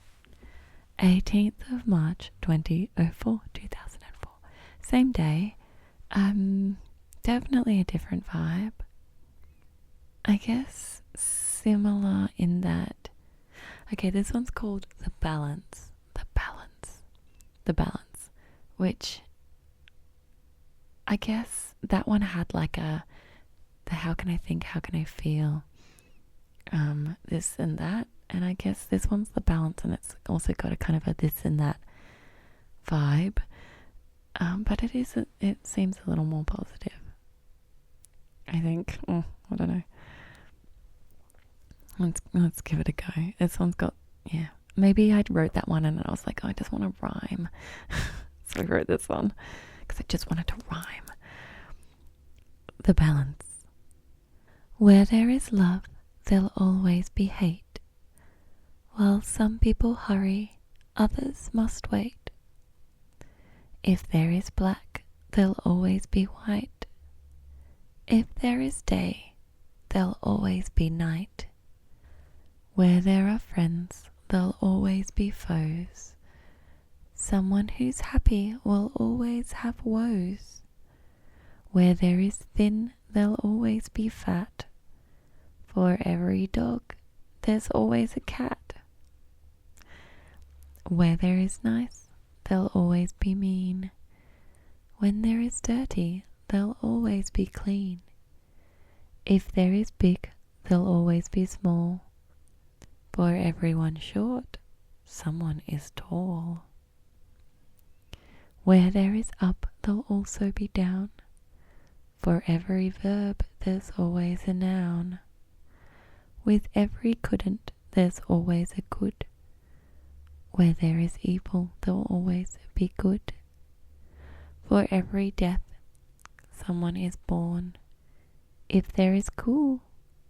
A: 18th of March 2004. Same day. Definitely a different vibe. I guess similar in that. Okay, this one's called The Balance. The Balance. Which I guess that one had like the how can I think, how can I feel, this and that. And I guess this one's The Balance, and it's also got a kind of a this and that vibe. But it seems a little more positive, I think. I don't know. Let's give it a go. This one's got, yeah. Maybe I wrote that one and I was like, oh, I just want to rhyme. So I wrote this one because I just wanted to rhyme. The Balance. Where there is love, there'll always be hate. While some people hurry, others must wait. If there is black, there'll always be white. If there is day, there'll always be night. Where there are friends, there'll always be foes. Someone who's happy will always have woes. Where there is thin, there'll always be fat. For every dog, there's always a cat. Where there is nice, there'll always be mean. When there is dirty, there'll always be clean. If there is big, there'll always be small. For everyone short, someone is tall. Where there is up, there'll also be down. For every verb, there's always a noun. With every couldn't, there's always a could. Where there is evil, there'll always be good. For every death, someone is born. If there is cool,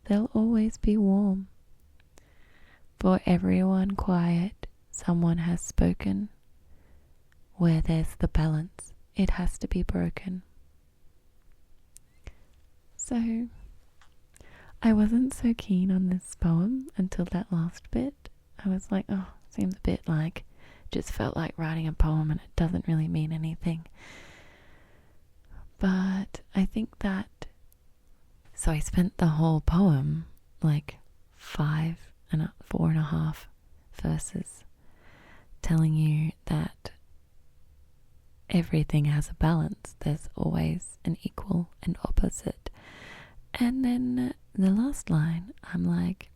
A: there'll always be warm. For everyone quiet, someone has spoken. Where there's the balance, it has to be broken. So, I wasn't so keen on this poem until that last bit. I was like, oh, seems a bit like, just felt like writing a poem and it doesn't really mean anything. But I think that, so I spent the whole poem, like 4.5 verses, telling you that everything has a balance. There's always an equal and opposite. And then the last line, I'm like,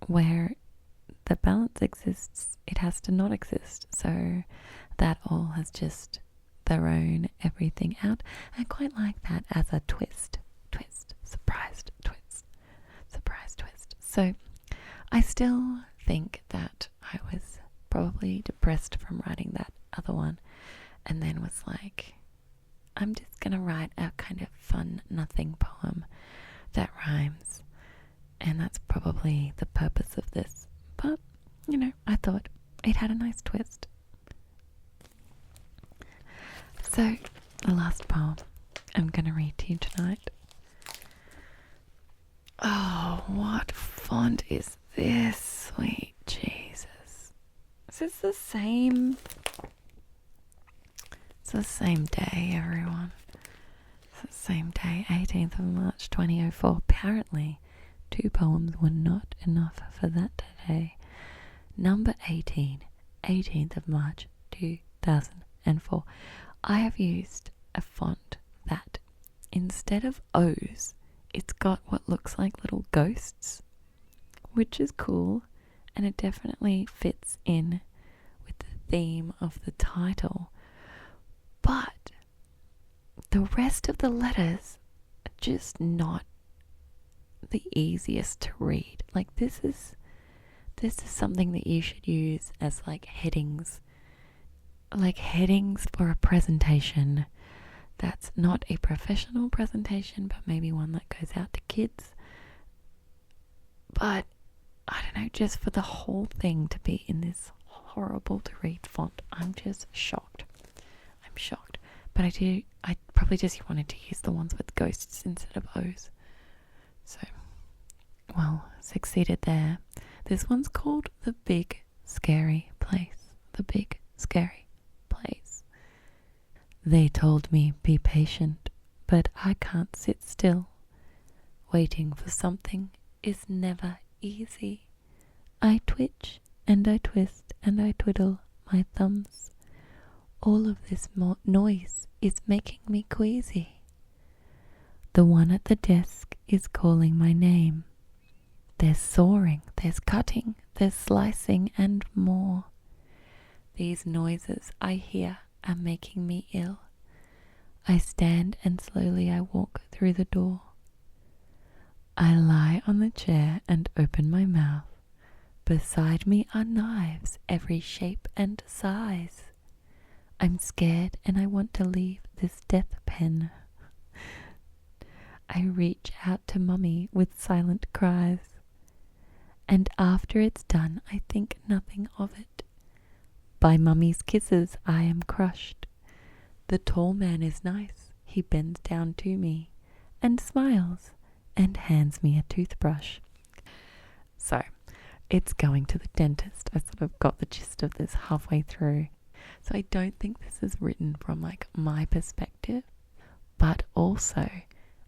A: where the balance exists, it has to not exist. So that all has just thrown everything out. I quite like that as a twist. Surprise twist. So I still think that I was probably depressed from writing that other one, and then was like, I'm just gonna write a kind of fun nothing poem that rhymes, and that's probably the purpose of this. But, you know, I thought it had a nice twist. So, the last poem I'm gonna read to you tonight. Oh, what font is this? Sweet Jesus. Is this the same? It's the same day, everyone. It's the same day, 18th of March 2004. Apparently, 2 poems were not enough for that day. Number 18, 18th of March 2004. I have used a font that, instead of O's, it's got what looks like little ghosts, which is cool, and it definitely fits in with the theme of the title. But the rest of the letters are just not the easiest to read. Like, this is something that you should use as like headings for a presentation that's not a professional presentation, but maybe one that goes out to kids. But I don't know, just for the whole thing to be in this horrible to read font, I'm just shocked. I'm shocked. But I probably probably just wanted to use the ones with ghosts instead of O's. So, well, succeeded there. This one's called The Big Scary Place. The Big Scary Place. They told me be patient, but I can't sit still. Waiting for something is never easy. I twitch and I twist and I twiddle my thumbs. All of this noise is making me queasy. The one at the desk is calling my name. There's sawing, there's cutting, there's slicing and more. These noises I hear are making me ill. I stand and slowly I walk through the door. I lie on the chair and open my mouth. Beside me are knives, every shape and size. I'm scared and I want to leave this death pen. I reach out to Mummy with silent cries. And after it's done, I think nothing of it. By Mummy's kisses I am crushed. The tall man is nice. He bends down to me and smiles and hands me a toothbrush. So, it's going to the dentist. I sort of got the gist of this halfway through. So I don't think this is written from like my perspective, but also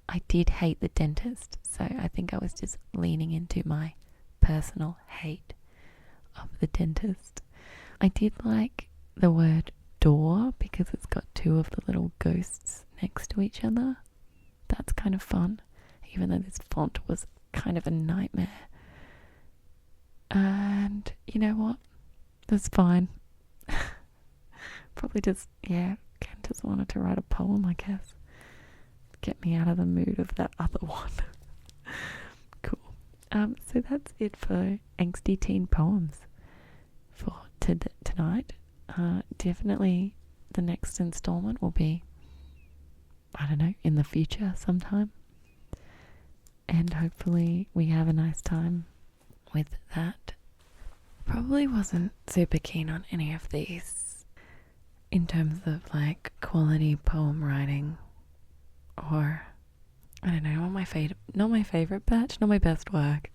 A: I did hate the dentist. So I think I was just leaning into my personal hate of the dentist. I did like the word door because it's got two of the little ghosts next to each other. That's kind of fun, even though this font was kind of a nightmare. And you know what? That's fine. Probably just, Ken just wanted to write a poem, I guess. Get me out of the mood of that other one. Cool. So that's it for Angsty Teen Poems for tonight. Definitely the next installment will be, I don't know, in the future sometime. And hopefully we have a nice time with that. Probably wasn't super keen on any of these in terms of like quality poem writing, or I don't know, not my favorite batch, not my best work.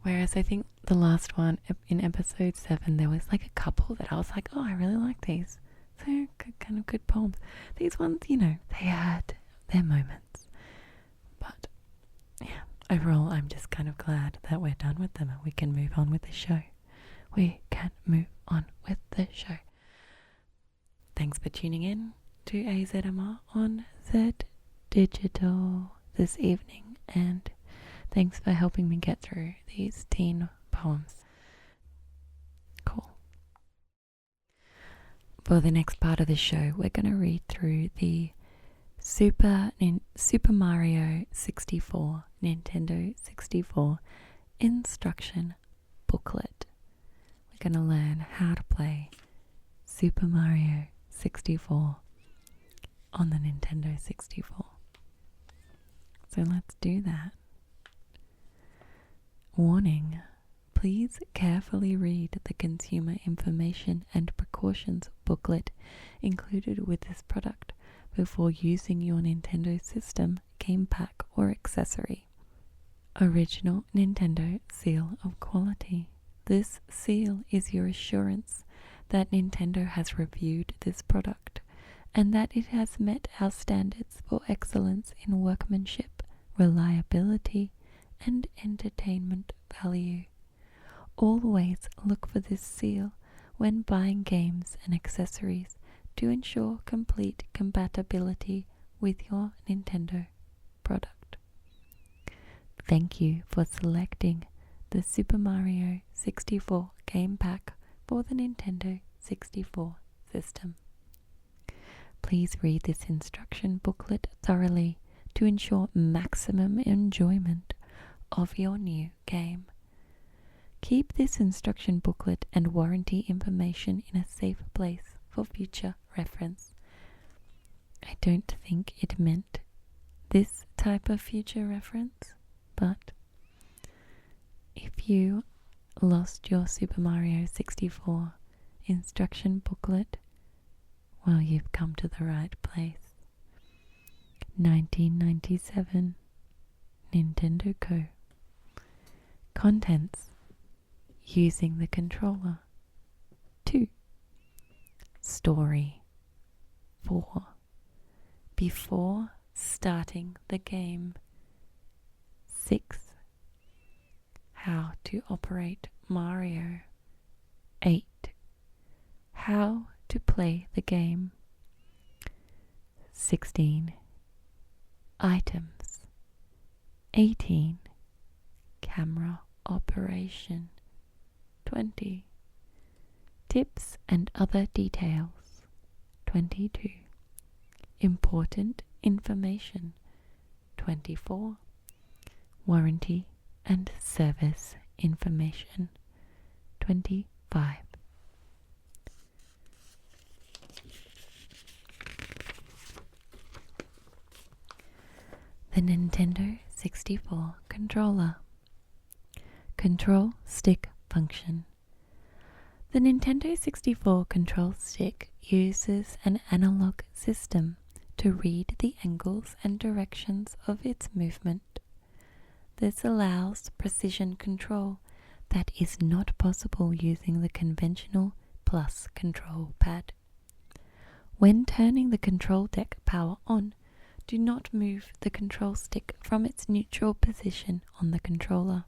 A: Whereas I think the last one in episode 7, there was like a couple that I was like, oh, I really like these. They're kind of good poems. These ones, they had their moments. But yeah, overall, I'm just kind of glad that we're done with them and we can move on with the show. Thanks for tuning in to AZMR on Zed Digital this evening, and thanks for helping me get through these teen poems. Cool. For the next part of the show, we're going to read through the Super Mario 64, Nintendo 64 instruction booklet. We're going to learn how to play Super Mario 64 on the Nintendo 64. So let's do that. Warning. Please carefully read the consumer information and precautions booklet included with this product before using your Nintendo system, game pack, or accessory. Original Nintendo Seal of Quality. This seal is your assurance that Nintendo has reviewed this product and that it has met our standards for excellence in workmanship, reliability, and entertainment value. Always look for this seal when buying games and accessories to ensure complete compatibility with your Nintendo product. Thank you for selecting the Super Mario 64 game pack for the Nintendo 64 system. Please read this instruction booklet thoroughly to ensure maximum enjoyment of your new game. Keep this instruction booklet and warranty information in a safe place for future reference. I don't think it meant this type of future reference, but if you lost your Super Mario 64 instruction booklet, well, you've come to the right place. 1997. Nintendo Co. Contents: using the controller. 2. Story. 4. Before starting the game. 6. How to operate Mario. 8. How to play the game. 16. Items. 18. Camera operation. 20. Tips and other details. 22. Important information. 24. Warranty and service information. 25. The Nintendo 64 controller. Control stick function. The Nintendo 64 control stick uses an analog system to read the angles and directions of its movement. This allows precision control that is not possible using the conventional plus control pad. When turning the control deck power on, do not move the control stick from its neutral position on the controller.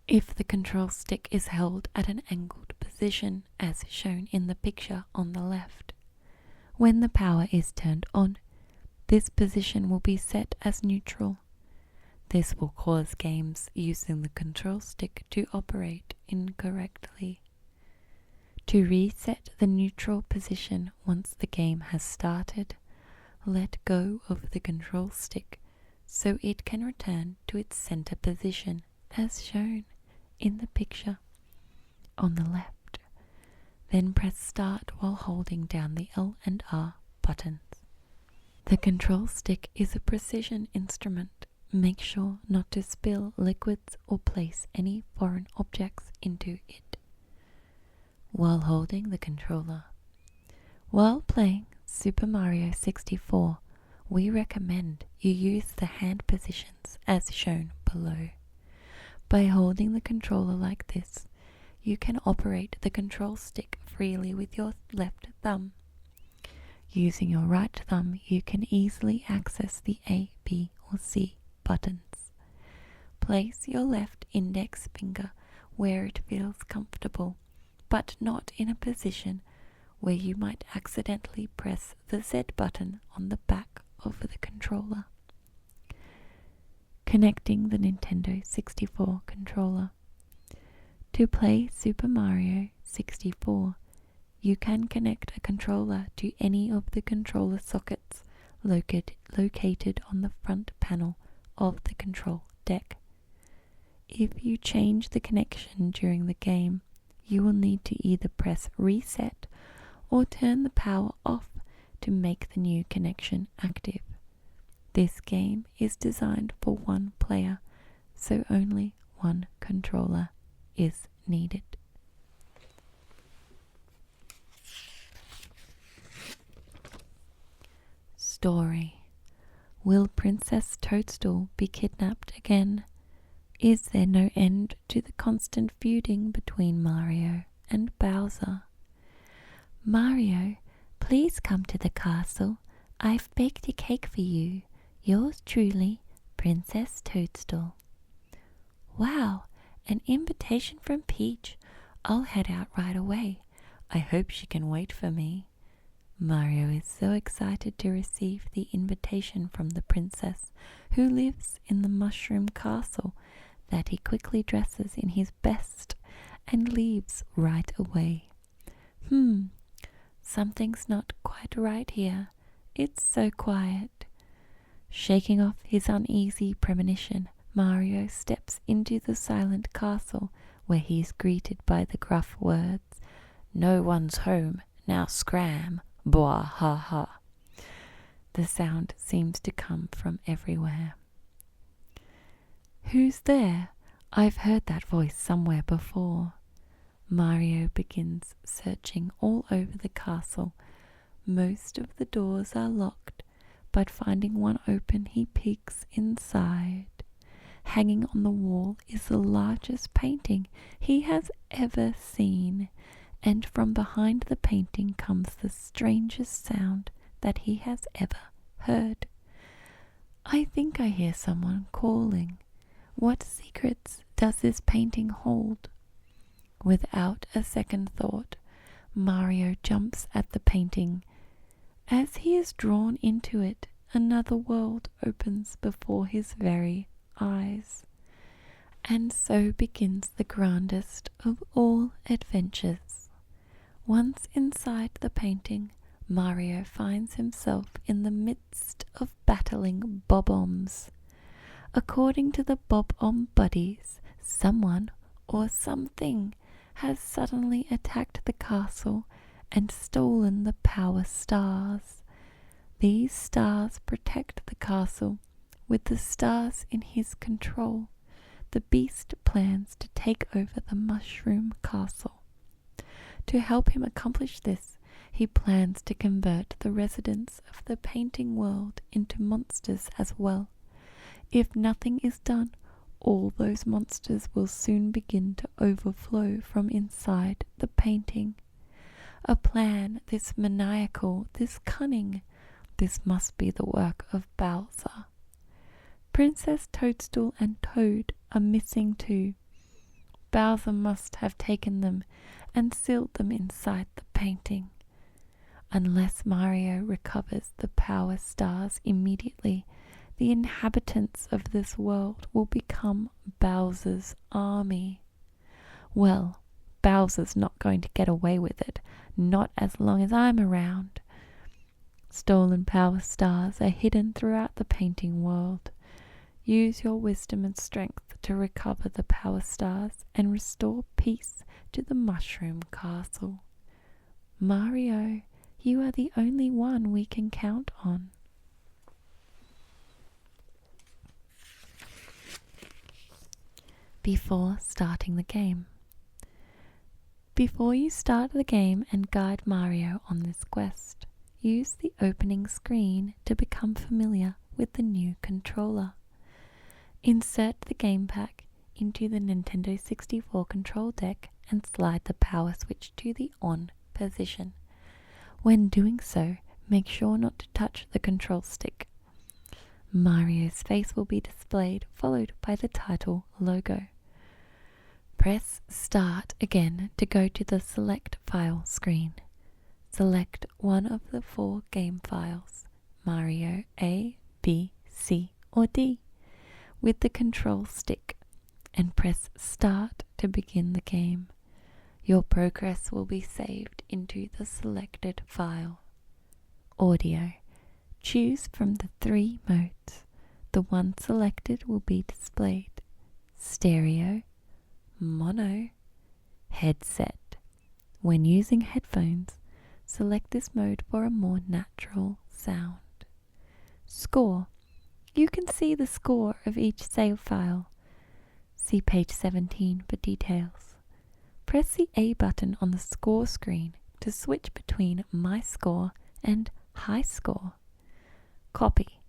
A: If the control stick is held at an angled position, as shown in the picture on the left, when the power is turned on, this position will be set as neutral. This will cause games using the control stick to operate incorrectly. To reset the neutral position once the game has started, let go of the control stick so it can return to its center position as shown in the picture on the left. Then press start while holding down the L and R buttons. The control stick is a precision instrument. Make sure not to spill liquids or place any foreign objects into it while holding the controller. While playing Super Mario 64, we recommend you use the hand positions as shown below. By holding the controller like this, you can operate the control stick freely with your left thumb. Using your right thumb, you can easily access the A, B, or C buttons. Place your left index finger where it feels comfortable, but not in a position where you might accidentally press the Z button on the back of the controller. Connecting the Nintendo 64 controller. To play Super Mario 64, you can connect a controller to any of the controller sockets located on the front panel of the control deck. If you change the connection during the game, you will need to either press reset or turn the power off to make the new connection active. This game is designed for one player, so only one controller is needed. Story. Will Princess Toadstool be kidnapped again? Is there no end to the constant feuding between Mario and Bowser? Mario, please come to the castle. I've baked a cake for you. Yours truly, Princess Toadstool. Wow, an invitation from Peach. I'll head out right away. I hope she can wait for me. Mario is so excited to receive the invitation from the princess, who lives in the Mushroom Castle, that he quickly dresses in his best and leaves right away. Something's not quite right here. It's so quiet. Shaking off his uneasy premonition, Mario steps into the silent castle, where he is greeted by the gruff words, "No one's home, now scram, bwah ha ha." The sound seems to come from everywhere. Who's there? I've heard that voice somewhere before. Mario begins searching all over the castle. Most of the doors are locked, but finding one open, he peeks inside. Hanging on the wall is the largest painting he has ever seen, and from behind the painting comes the strangest sound that he has ever heard. I think I hear someone calling. What secrets does this painting hold? Without a second thought, Mario jumps at the painting. As he is drawn into it, another world opens before his very eyes. And so begins the grandest of all adventures. Once inside the painting, Mario finds himself in the midst of battling bob-ombs. According to the bob-omb buddies, someone or something has suddenly attacked the castle and stolen the power stars. These stars protect the castle. With the stars in his control, the beast plans to take over the mushroom castle. To help him accomplish this, he plans to convert the residents of the painting world into monsters as well. If nothing is done, all those monsters will soon begin to overflow from inside the painting. A plan this maniacal, this cunning, this must be the work of Bowser. Princess Toadstool and Toad are missing too. Bowser must have taken them and sealed them inside the painting. Unless Mario recovers the power stars immediately, the inhabitants of this world will become Bowser's army. Well, Bowser's not going to get away with it, not as long as I'm around. Stolen power stars are hidden throughout the painting world. Use your wisdom and strength to recover the power stars and restore peace to the mushroom castle. Mario, you are the only one we can count on. Before starting the game. Before you start the game and guide Mario on this quest, use the opening screen to become familiar with the new controller. Insert the game pack into the Nintendo 64 control deck and slide the power switch to the on position. When doing so, make sure not to touch the control stick. Mario's face will be displayed, followed by the title logo. Press Start again to go to the Select File screen. Select one of the 4 game files, Mario A, B, C, or D, with the control stick, and press Start to begin the game. Your progress will be saved into the selected file. Audio. Choose from the 3 modes. The one selected will be displayed. Stereo, mono, headset. When using headphones, select this mode for a more natural sound. Score. You can see the score of each save file. See page 17 for details. Press the A button on the score screen to switch between My Score and High Score. Copy.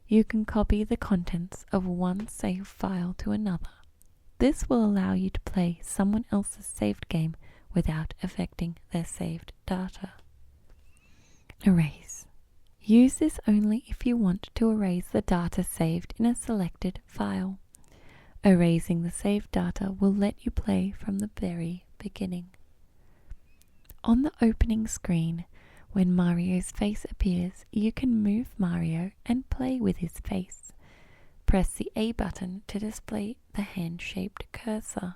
A: You can copy the contents of one save file to another. This will allow you to play someone else's saved game without affecting their saved data. Erase. Use this only if you want to erase the data saved in a selected file. Erasing the saved data will let you play from the very beginning. On the opening screen, when Mario's face appears, you can move Mario and play with his face. Press the A button to display the hand-shaped cursor.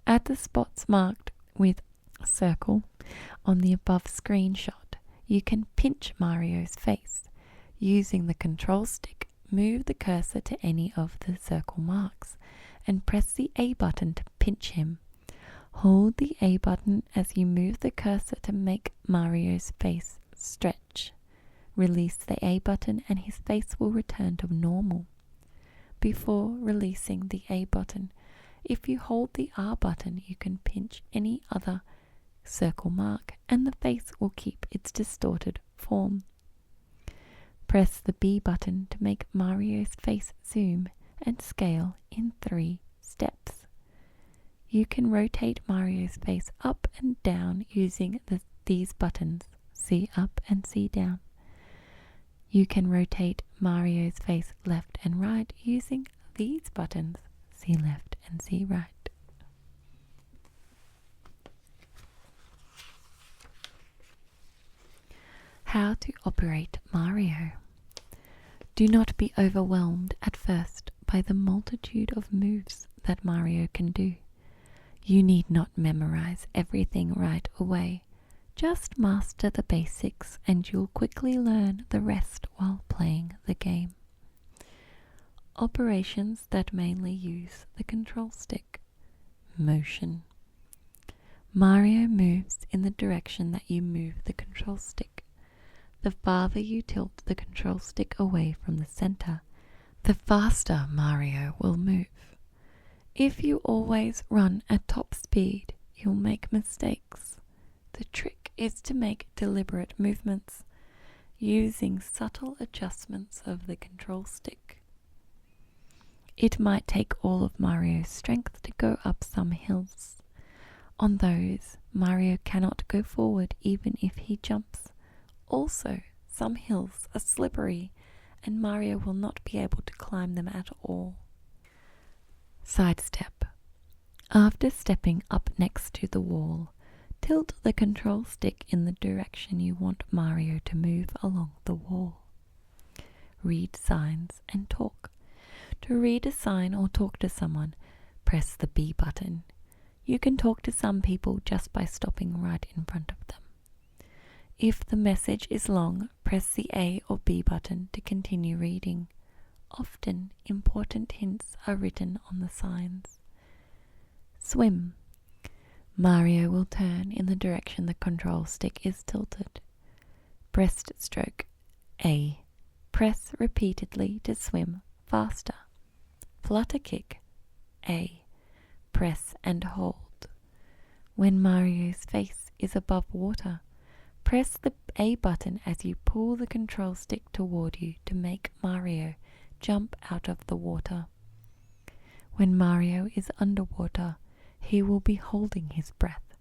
A: At the spots marked with a circle on the above screenshot, you can pinch Mario's face. Using the control stick, move the cursor to any of the circle marks and press the A button to pinch him. Hold the A button as you move the cursor to make Mario's face stretch. Release the A button and his face will return to normal. Before releasing the A button, if you hold the R button, you can pinch any other circle mark and the face will keep its distorted form. Press the B button to make Mario's face zoom and scale in 3 steps. You can rotate Mario's face up and down using these buttons, C up and C down. You can rotate Mario's face left and right using these buttons, C left and C right. How to operate Mario. Do not be overwhelmed at first by the multitude of moves that Mario can do. You need not memorize everything right away. Just master the basics and you'll quickly learn the rest while playing the game. Operations that mainly use the control stick. Motion. Mario moves in the direction that you move the control stick. The farther you tilt the control stick away from the center, the faster Mario will move. If you always run at top speed, you'll make mistakes. The trick is to make deliberate movements using subtle adjustments of the control stick. It might take all of Mario's strength to go up some hills. On those, Mario cannot go forward even if he jumps. Also, some hills are slippery and Mario will not be able to climb them at all. Sidestep. After stepping up next to the wall, tilt the control stick in the direction you want Mario to move along the wall. Read signs and talk. To read a sign or talk to someone, press the B button. You can talk to some people just by stopping right in front of them. If the message is long, press the A or B button to continue reading. Often, important hints are written on the signs. Swim. Mario will turn in the direction the control stick is tilted. Breaststroke. A. Press repeatedly to swim faster. Flutter kick. A. Press and hold. When Mario's face is above water, press the A button as you pull the control stick toward you to make Mario jump out of the water. When Mario is underwater, he will be holding his breath,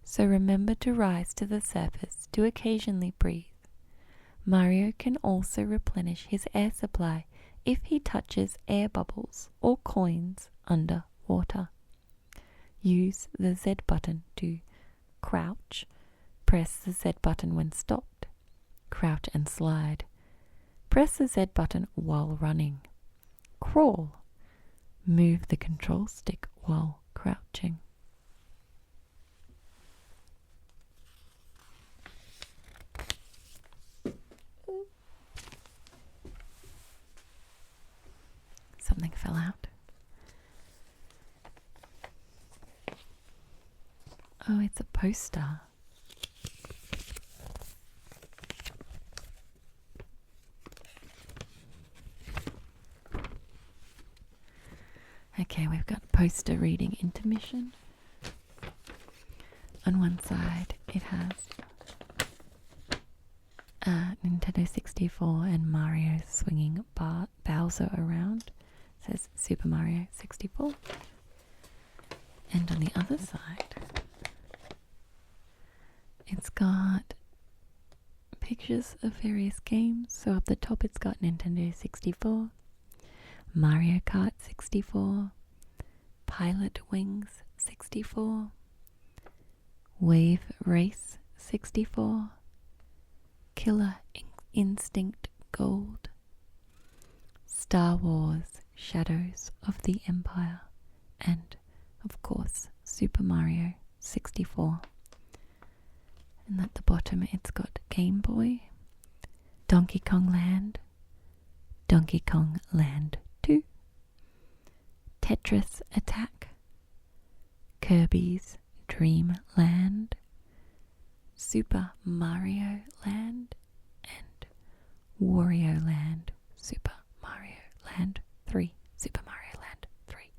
A: so remember to rise to the surface to occasionally breathe. Mario can also replenish his air supply if he touches air bubbles or coins under water. Use the Z button to crouch. Press the Z button when stopped. Crouch and slide. Press the Z button while running. Crawl. Move the control stick while crouching. Something fell out. Oh, it's a poster. Okay, we've got poster reading intermission. On one side it has Nintendo 64 and Mario swinging Bowser around. It says Super Mario 64. And on the other side it's got pictures of various games. So up the top it's got Nintendo 64, Mario Kart 64, Pilot Wings 64, Wave Race 64, Killer Instinct Gold, Star Wars Shadows of the Empire, and of course Super Mario 64. And at the bottom it's got Game Boy, Donkey Kong Land, Donkey Kong Land 2, Tetris Attack, Kirby's Dream Land, Super Mario Land, and Wario Land, Super Mario Land 3, Super Mario Land 3.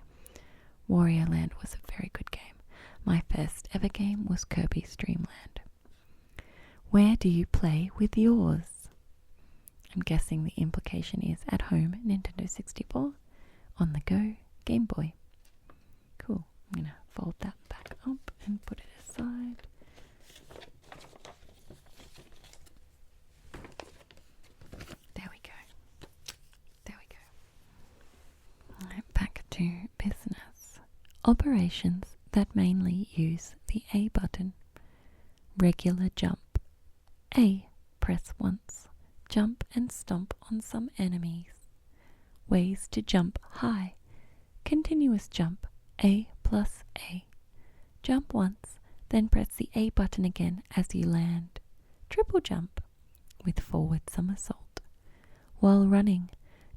A: Wario Land was a very good game. My first ever game was Kirby's Dream Land. Where do you play with yours? I'm guessing the implication is at home, Nintendo 64, on the go, Game Boy. Cool. I'm going to fold that back up and put it aside. There we go. There we go. Alright, back to business. Operations that mainly use the A button. Regular jump. A, press once. Jump and stomp on some enemies. Ways to jump high. Continuous jump. A plus A. Jump once, then press the A button again as you land. Triple jump with forward somersault. While running,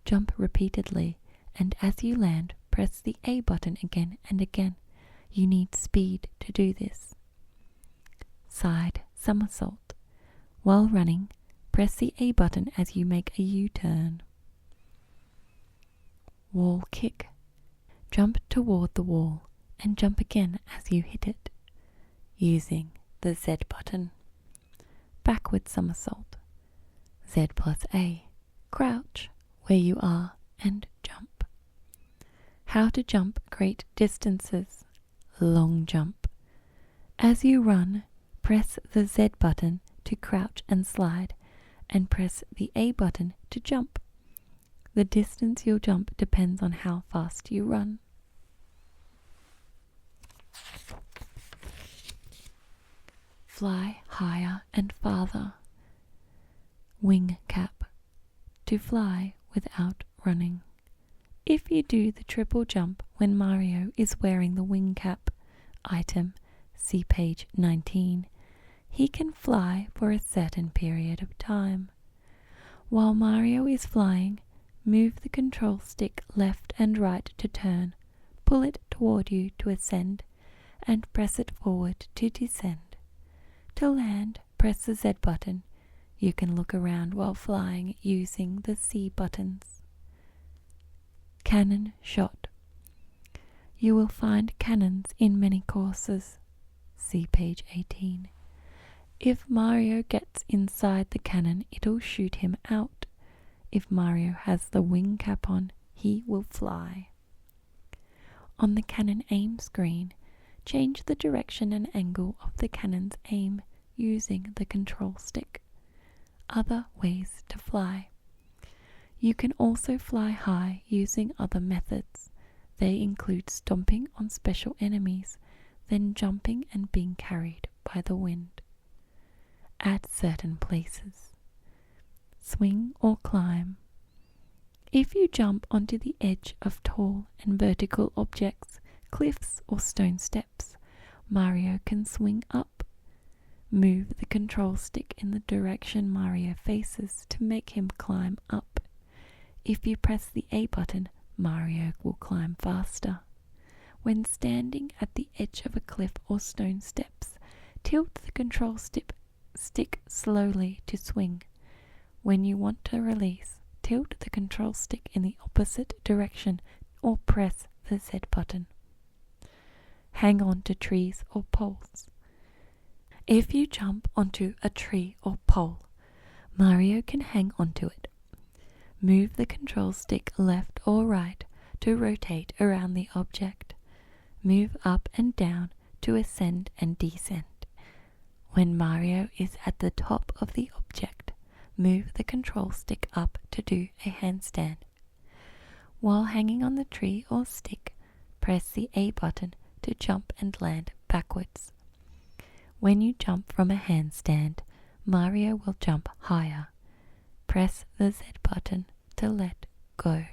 A: jump repeatedly, and as you land, press the A button again and again. You need speed to do this. Side somersault. While running, press the A button as you make a U-turn. Wall kick. Jump toward the wall and jump again as you hit it, using the Z button. Backward somersault. Z plus A. Crouch where you are and jump. How to jump great distances. Long jump. As you run, press the Z button to crouch and slide, and press the A button to jump. The distance you'll jump depends on how fast you run. Fly higher and farther. Wing cap. To fly without running. If you do the triple jump when Mario is wearing the wing cap item, see page 19, he can fly for a certain period of time. While Mario is flying, move the control stick left and right to turn, pull it toward you to ascend, and press it forward to descend. To land, press the Z button. You can look around while flying using the C buttons. Cannon shot. You will find cannons in many courses. See page 18. If Mario gets inside the cannon, it'll shoot him out. If Mario has the wing cap on, he will fly. On the cannon aim screen, change the direction and angle of the cannon's aim using the control stick. Other ways to fly. You can also fly high using other methods. They include stomping on special enemies, then jumping and being carried by the wind. At certain places. Swing or climb. If you jump onto the edge of tall and vertical objects, cliffs or stone steps, Mario can swing up. Move the control stick in the direction Mario faces to make him climb up. If you press the A button, Mario will climb faster. When standing at the edge of a cliff or stone steps, tilt the control stick slowly to swing. When you want to release, tilt the control stick in the opposite direction or press the Z button. Hang on to trees or poles. If you jump onto a tree or pole, Mario can hang onto it. Move the control stick left or right to rotate around the object. Move up and down to ascend and descend. When Mario is at the top of the object, move the control stick up to do a handstand. While hanging on the tree or stick, press the A button to jump and land backwards. When you jump from a handstand, Mario will jump higher. Press the Z button to let go.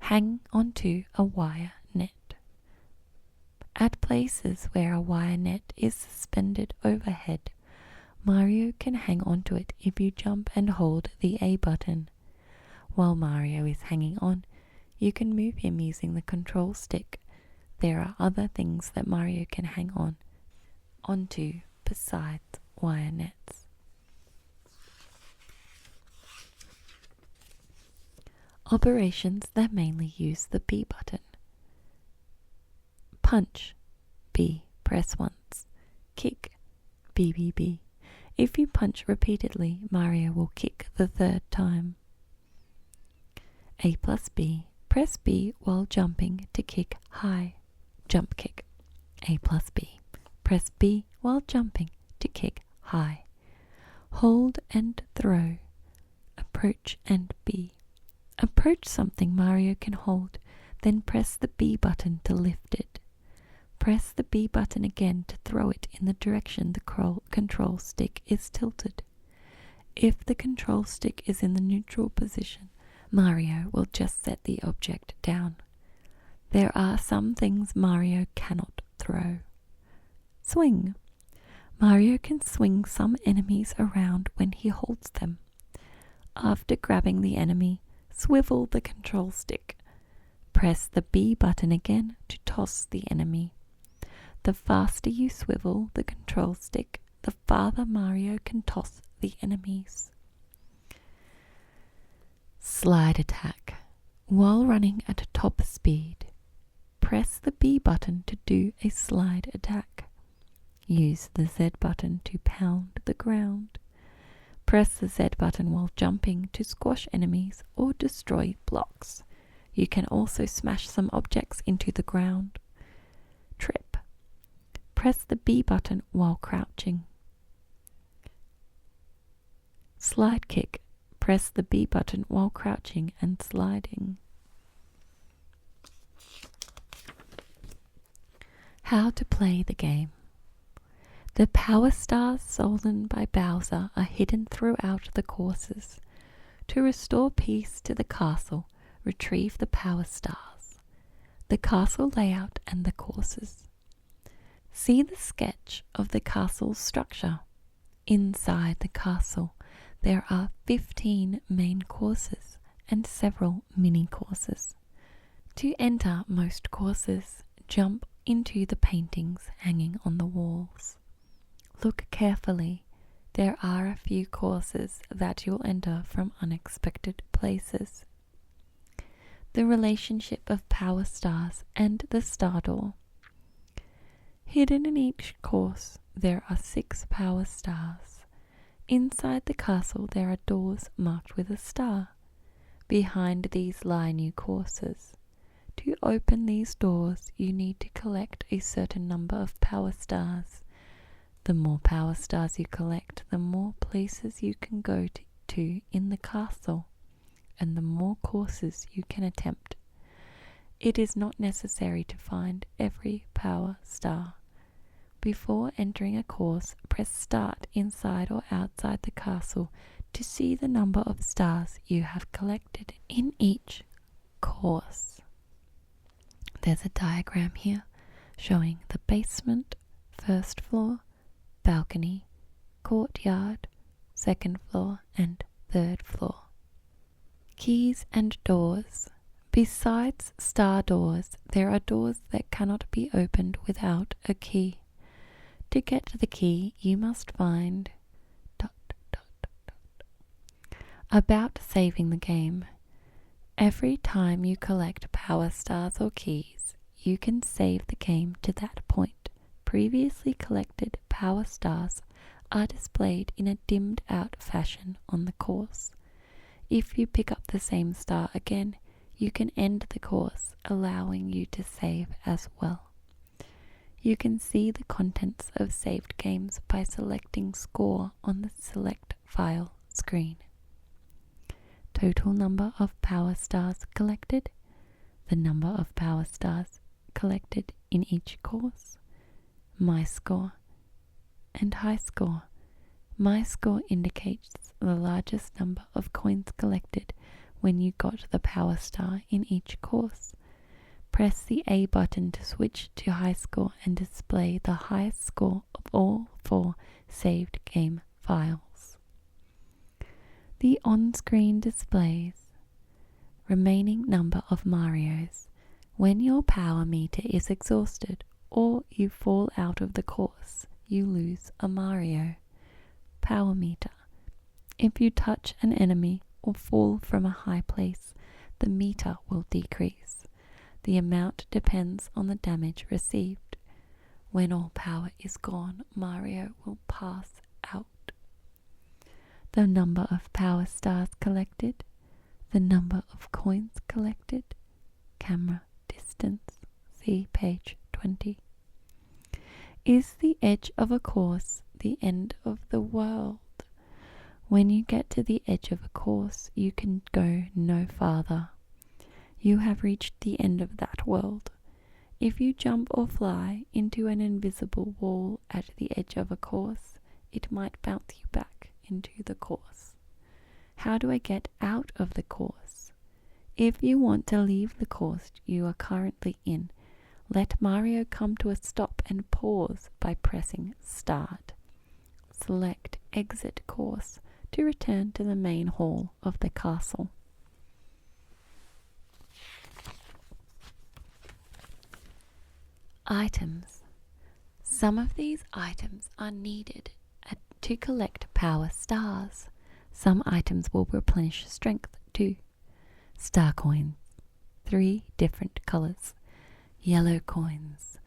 A: Hang onto a wire net. At places where a wire net is suspended overhead, Mario can hang onto it if you jump and hold the A button. While Mario is hanging on, you can move him using the control stick. There are other things that Mario can hang onto besides wire nets. Operations that mainly use the B button. Punch, B, press once. Kick, B. If you punch repeatedly, Mario will kick the third time. A plus B. Press B while jumping to kick high. Jump kick. A plus B. Press B while jumping to kick high. Hold and throw. Approach and B. Approach something Mario can hold, then press the B button to lift it. Press the B button again to throw it in the direction the control stick is tilted. If the control stick is in the neutral position, Mario will just set the object down. There are some things Mario cannot throw. Swing. Mario can swing some enemies around when he holds them. After grabbing the enemy, swivel the control stick. Press the B button again to toss the enemy. The faster you swivel the control stick, the farther Mario can toss the enemies. Slide attack. While running at top speed, press the B button to do a slide attack. Use the Z button to pound the ground. Press the Z button while jumping to squash enemies or destroy blocks. You can also smash some objects into the ground. Trip. Press the B button while crouching. Slide kick. Press the B button while crouching and sliding. How to play the game. The power stars stolen by Bowser are hidden throughout the courses. To restore peace to the castle, retrieve the power stars, the castle layout and the courses. See the sketch of the castle's structure. Inside the castle, there are 15 main courses and several mini courses. To enter most courses, jump into the paintings hanging on the walls. Look carefully. There are a few courses that you'll enter from unexpected places. The relationship of power stars and the star door. Hidden in each course, there are 6 power stars. Inside the castle there are doors marked with a star. Behind these lie new courses. To open these doors, you need to collect a certain number of power stars. The more power stars you collect, the more places you can go to in the castle, and the more courses you can attempt. It is not necessary to find every power star. Before entering a course, press start inside or outside the castle to see the number of stars you have collected in each course. There's a diagram here showing the basement, first floor, balcony, courtyard, second floor and third floor. Keys and doors. Besides star doors, there are doors that cannot be opened without a key. To get the key, you must find ... About saving the game. Every time you collect power stars or keys, you can save the game to that point. Previously collected power stars are displayed in a dimmed out fashion on the course. If you pick up the same star again, you can end the course, allowing you to save as well. You can see the contents of saved games by selecting Score on the Select File screen. Total number of power stars collected, the number of power stars collected in each course, My Score, and High Score. My Score indicates the largest number of coins collected when you got the power star in each course. Press the A button to switch to High Score and display the highest score of all 4 saved game files. The on-screen displays remaining number of Marios. When your power meter is exhausted or you fall out of the course, you lose a Mario. Power meter. If you touch an enemy or fall from a high place, the meter will decrease. The amount depends on the damage received. When all power is gone, Mario will pass out. the number of power stars collected, the number of coins collected, camera distance, see page 20. Is the edge of a course the end of the world? When you get to the edge of a course, you can go no farther. You have reached the end of that world. If you jump or fly into an invisible wall at the edge of a course, it might bounce you back into the course. How do I get out of the course? If you want to leave the course you are currently in, let Mario come to a stop and pause by pressing Start. Select Exit Course to return to the main hall of the castle. Items. Some of these items are needed to collect power stars. Some items will replenish strength too. Star coins, 3 different colors. Yellow coins.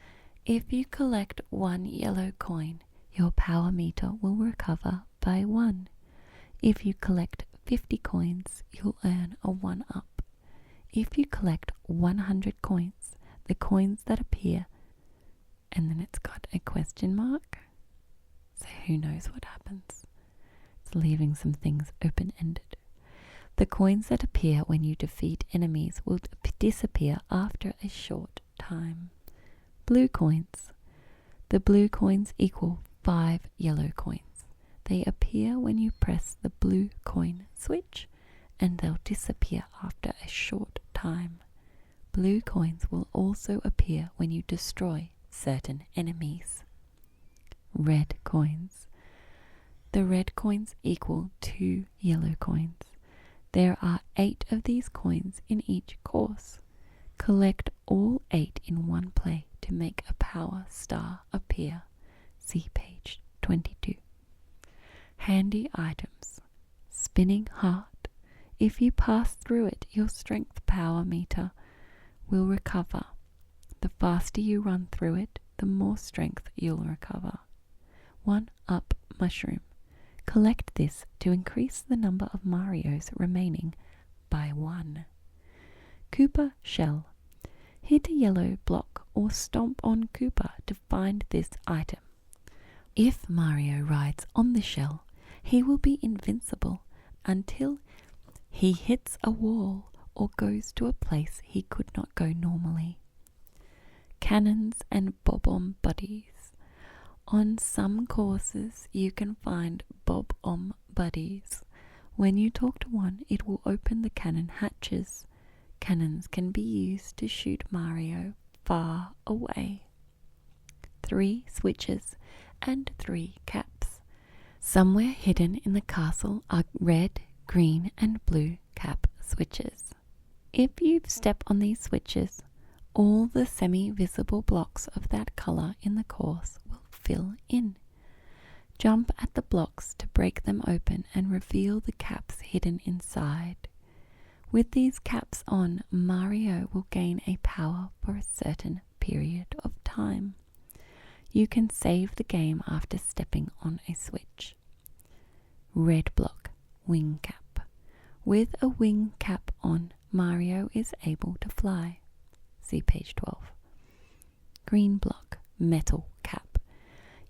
A: If you collect 1 yellow coin, your power meter will recover by 1. If you collect 50 coins, you'll earn a 1-up. If you collect 100 coins, the coins that appear, and then it's got a question mark, so who knows what happens. It's leaving some things open-ended. The coins that appear when you defeat enemies will disappear after a short time. Blue coins. The blue coins equal 5 yellow coins. They appear when you press the blue coin switch, and they'll disappear after a short time. Blue coins will also appear when you destroy certain enemies. Red coins. The red coins equal 2 yellow coins. There are 8 of these coins in each course. Collect all 8 in one play to make a power star appear. See page 22. Handy items. Spinning heart. If you pass through it, your strength power meter will recover. The faster you run through it, the more strength you'll recover. 1-up mushroom. Collect this to increase the number of Marios remaining by 1. Koopa shell. Hit a yellow block or stomp on Koopa to find this item. If Mario rides on the shell, he will be invincible until he hits a wall or goes to a place he could not go normally. Cannons and bob-omb buddies. On some courses you can find bob-omb buddies. When you talk to one, it will open the cannon hatches. Cannons can be used to shoot Mario far away. 3 switches and 3 caps. Somewhere hidden in the castle are red, green and blue cap switches. If you step on these switches, all the semi-visible blocks of that color in the course will fill in. Jump at the blocks to break them open and reveal the caps hidden inside. With these caps on, Mario will gain a power for a certain period of time. You can save the game after stepping on a switch. Red block, wing cap. With a wing cap on, Mario is able to fly. See page 12. Green block, metal cap.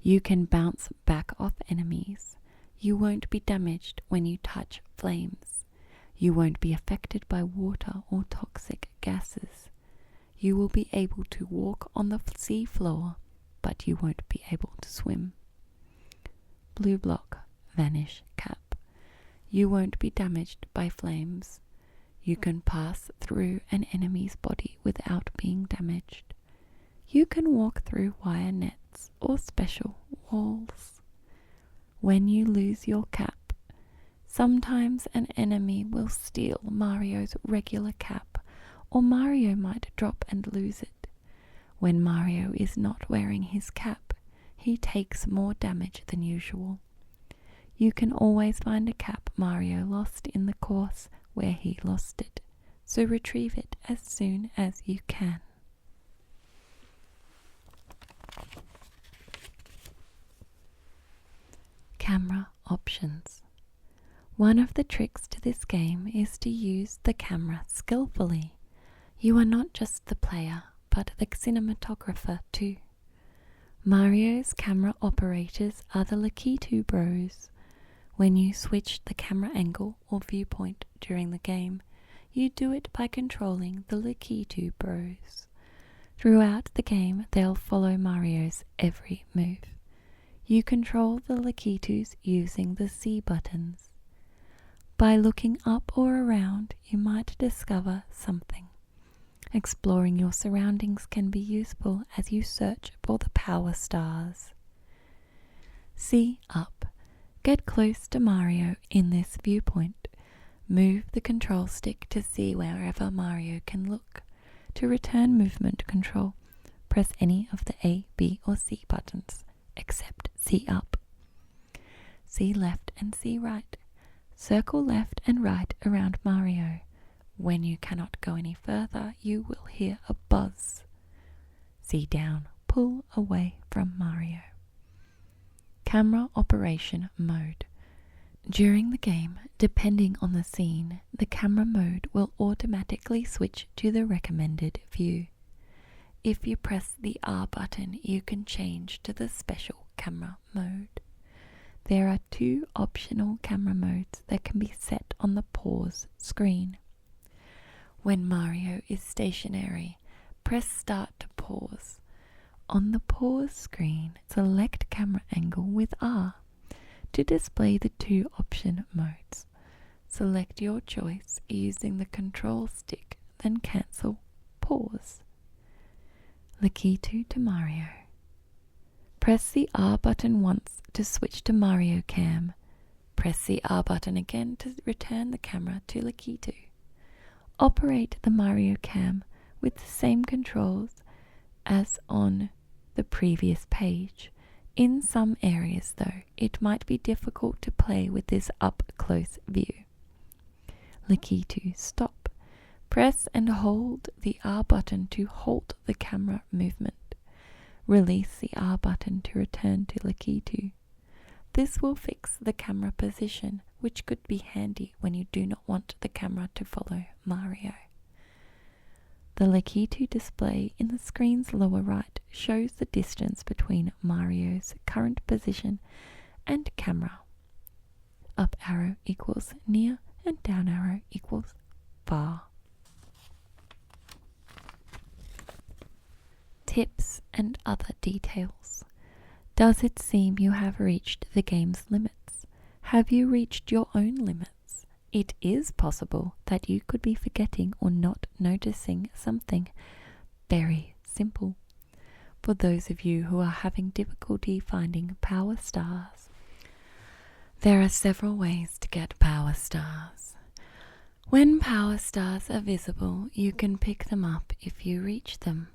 A: You can bounce back off enemies. You won't be damaged when you touch flames. You won't be affected by water or toxic gases. You will be able to walk on the sea floor, but you won't be able to swim. Blue block, vanish cap. You won't be damaged by flames. You can pass through an enemy's body without being damaged. You can walk through wire nets or special walls. When you lose your cap, sometimes an enemy will steal Mario's regular cap, or Mario might drop and lose it. When Mario is not wearing his cap, he takes more damage than usual. You can always find a cap Mario lost in the course where he lost it, so retrieve it as soon as you can. Camera options. One of the tricks to this game is to use the camera skillfully. You are not just the player, but the cinematographer too. Mario's camera operators are the Lakitu Bros. When you switch the camera angle or viewpoint during the game, you do it by controlling the Lakitu Bros. Throughout the game, they'll follow Mario's every move. You control the Lakitus using the C buttons. By looking up or around, you might discover something. Exploring your surroundings can be useful as you search for the power stars. See up. Get close to Mario in this viewpoint. Move the control stick to see wherever Mario can look. To return movement control, press any of the A, B or C buttons, except C up. C left and C right. Circle left and right around Mario. When you cannot go any further, you will hear a buzz. C down, pull away from Mario. Camera operation mode. During the game, depending on the scene, the camera mode will automatically switch to the recommended view. If you press the R button, you can change to the special camera mode. There are 2 optional camera modes that can be set on the pause screen. When Mario is stationary, press start to pause. On the pause screen, select camera angle with R. To display the 2 option modes, select your choice using the control stick, then cancel pause. Lakitu to Mario. Press the R button once to switch to Mario Cam. Press the R button again to return the camera to Lakitu. Operate the Mario Cam with the same controls as on the previous page. In some areas though, it might be difficult to play with this up-close view. Lakitu stop. Press and hold the R button to halt the camera movement. Release the R button to return to Lakitu. This will fix the camera position, which could be handy when you do not want the camera to follow Mario. The Lakitu display in the screen's lower right shows the distance between Mario's current position and camera. Up arrow equals near and down arrow equals far. Tips and other details. Does it seem you have reached the game's limits? Have you reached your own limits? It is possible that you could be forgetting or not noticing something very simple. For those of you who are having difficulty finding power stars, there are several ways to get power stars. When power stars are visible, you can pick them up if you reach them.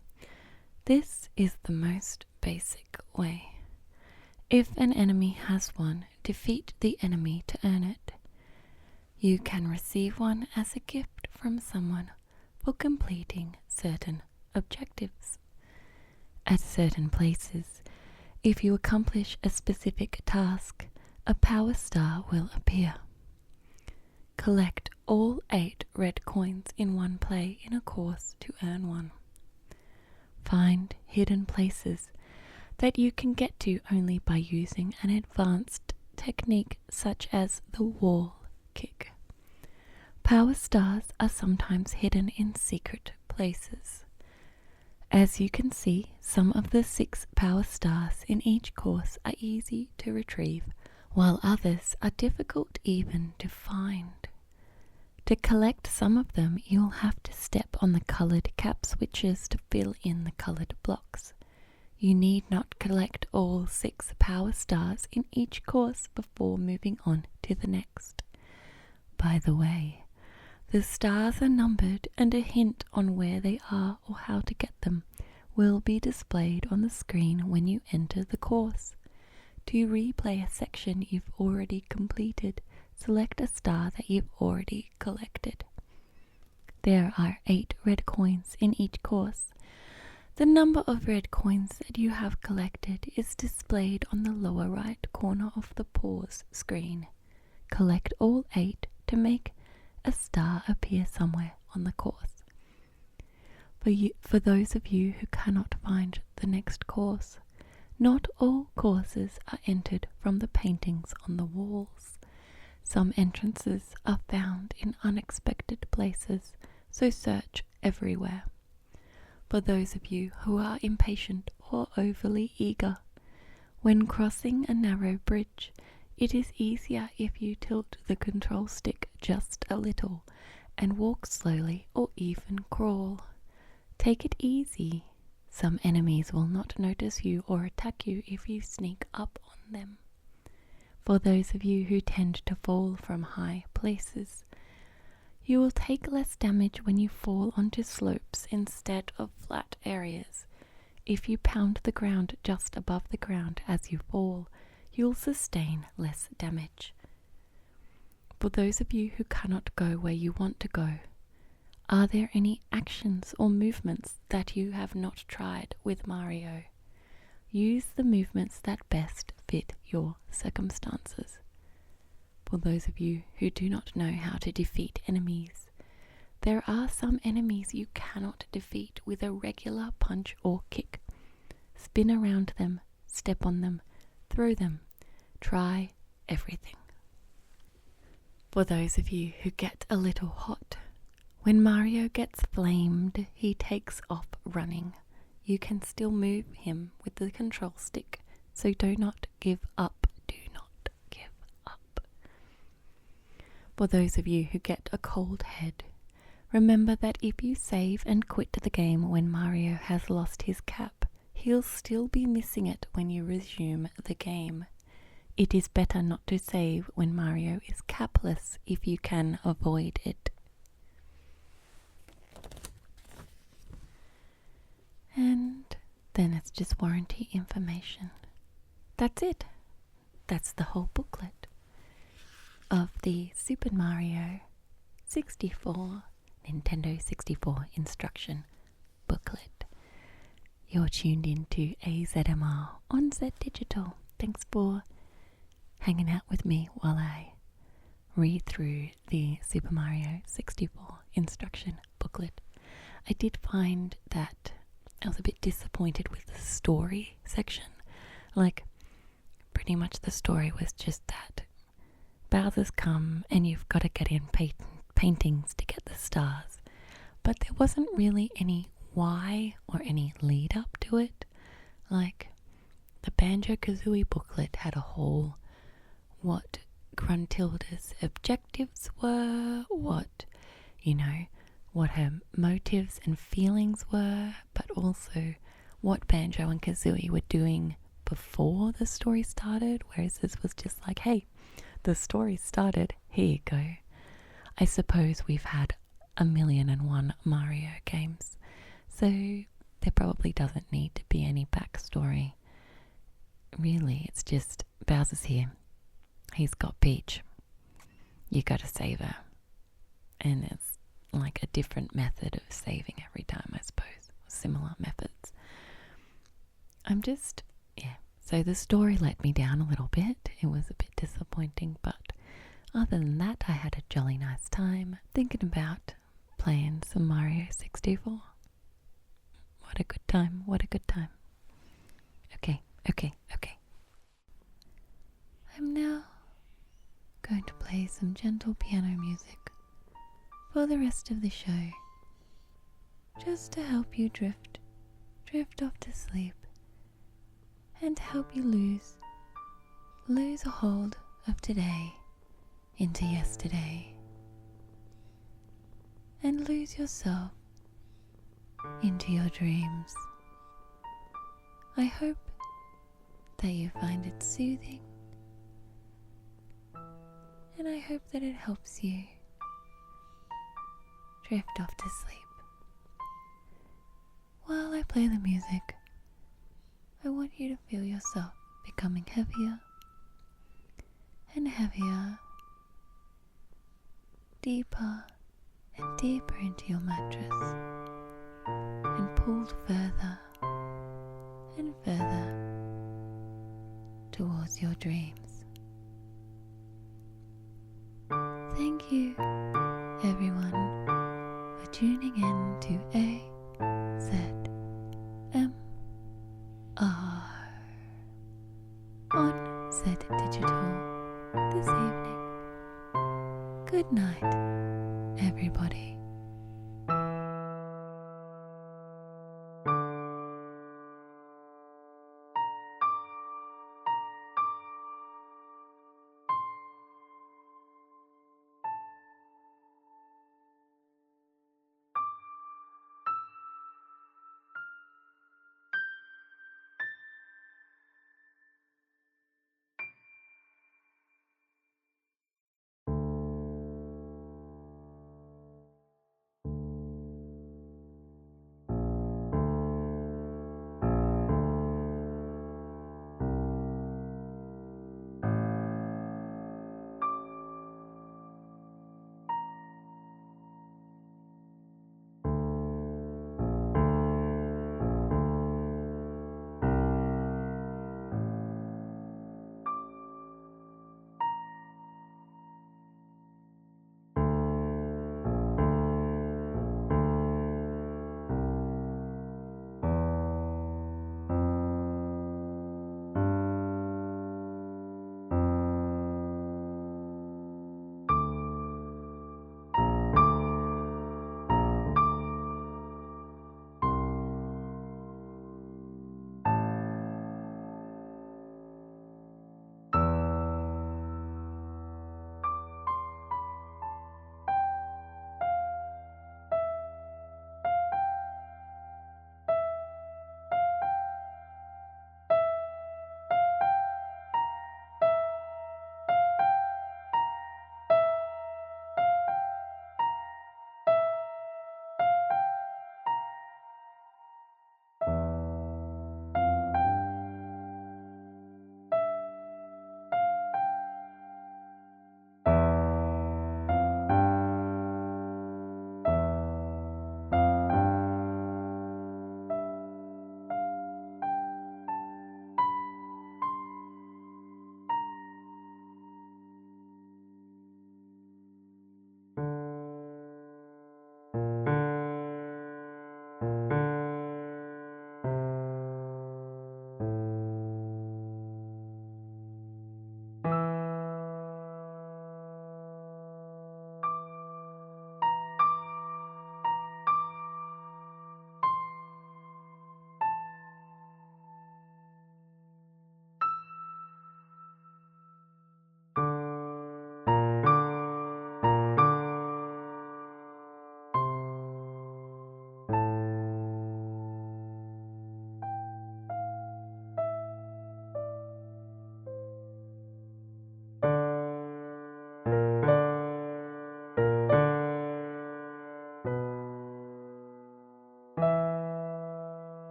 A: This is the most basic way. If an enemy has one, defeat the enemy to earn it. You can receive one as a gift from someone for completing certain objectives. At certain places, if you accomplish a specific task, a power star will appear. Collect all 8 red coins in one play in a course to earn one. Find hidden places that you can get to only by using an advanced technique such as the wall kick. Power stars are sometimes hidden in secret places. As you can see, some of the 6 power stars in each course are easy to retrieve, while others are difficult even to find. To collect some of them, you'll have to step on the colored cap switches to fill in the colored blocks. You need not collect all 6 power stars in each course before moving on to the next. By the way, the stars are numbered, and a hint on where they are or how to get them will be displayed on the screen when you enter the course. To replay a section you've already completed, select a star that you've already collected. There are 8 red coins in each course. The number of red coins that you have collected is displayed on the lower right corner of the pause screen. collect all 8 to make a star appear somewhere on the course. For those of you who cannot find the next course, not all courses are entered from the paintings on the walls. Some entrances are found in unexpected places, so search everywhere. For those of you who are impatient or overly eager, when crossing a narrow bridge, it is easier if you tilt the control stick just a little and walk slowly or even crawl. Take it easy. Some enemies will not notice you or attack you if you sneak up on them. For those of you who tend to fall from high places, you will take less damage when you fall onto slopes instead of flat areas. If you pound the ground just above the ground as you fall, you'll sustain less damage. For those of you who cannot go where you want to go, are there any actions or movements that you have not tried with Mario? Use the movements that best fit your circumstances. For those of you who do not know how to defeat enemies, there are some enemies you cannot defeat with a regular punch or kick. Spin around them, step on them, throw them, try everything. For those of you who get a little hot, when Mario gets flamed, he takes off running. You can still move him with the control stick, so do not give up. Do not give up. For those of you who get a cold head, remember that if you save and quit the game when Mario has lost his cap, he'll still be missing it when you resume the game. It is better not to save when Mario is capless if you can avoid it. And then it's just warranty information. That's it. That's the whole booklet of the Super Mario 64 Nintendo 64 instruction booklet. You're tuned into AZMR on Zed Digital. Thanks for hanging out with me while I read through the Super Mario 64 instruction booklet. I did find that I was a bit disappointed with the story section. Like, pretty much the story was just that Bowser's come and you've got to get in paintings to get the stars. But there wasn't really any why or any lead up to it. Like, the Banjo-Kazooie booklet had a whole what Gruntilda's objectives were, what her motives and feelings were, but also what Banjo and Kazooie were doing before the story started, whereas this was just like, hey, the story started, here you go. I suppose we've had 1,000,001 Mario games, so there probably doesn't need to be any backstory. Really, it's just Bowser's here. He's got Peach. You gotta save her. And it's like a different method of saving every time, I suppose. Similar methods. So the story let me down a little bit. It was a bit disappointing, but other than that, I had a jolly nice time thinking about playing some Mario 64. What a good time, what a good time. Okay. I'm now going to play some gentle piano music for the rest of the show, just to help you drift off to sleep, and to help you lose a hold of today into yesterday, and lose yourself into your dreams. I hope that you find it soothing, and I hope that it helps you drift off to sleep. While I play the music, I want you to feel yourself becoming heavier and heavier, deeper and deeper into your mattress, and pulled further and further towards your dreams. Thank you, everyone, for tuning in to AzZmR on Zed Digital this evening. Good night, everybody.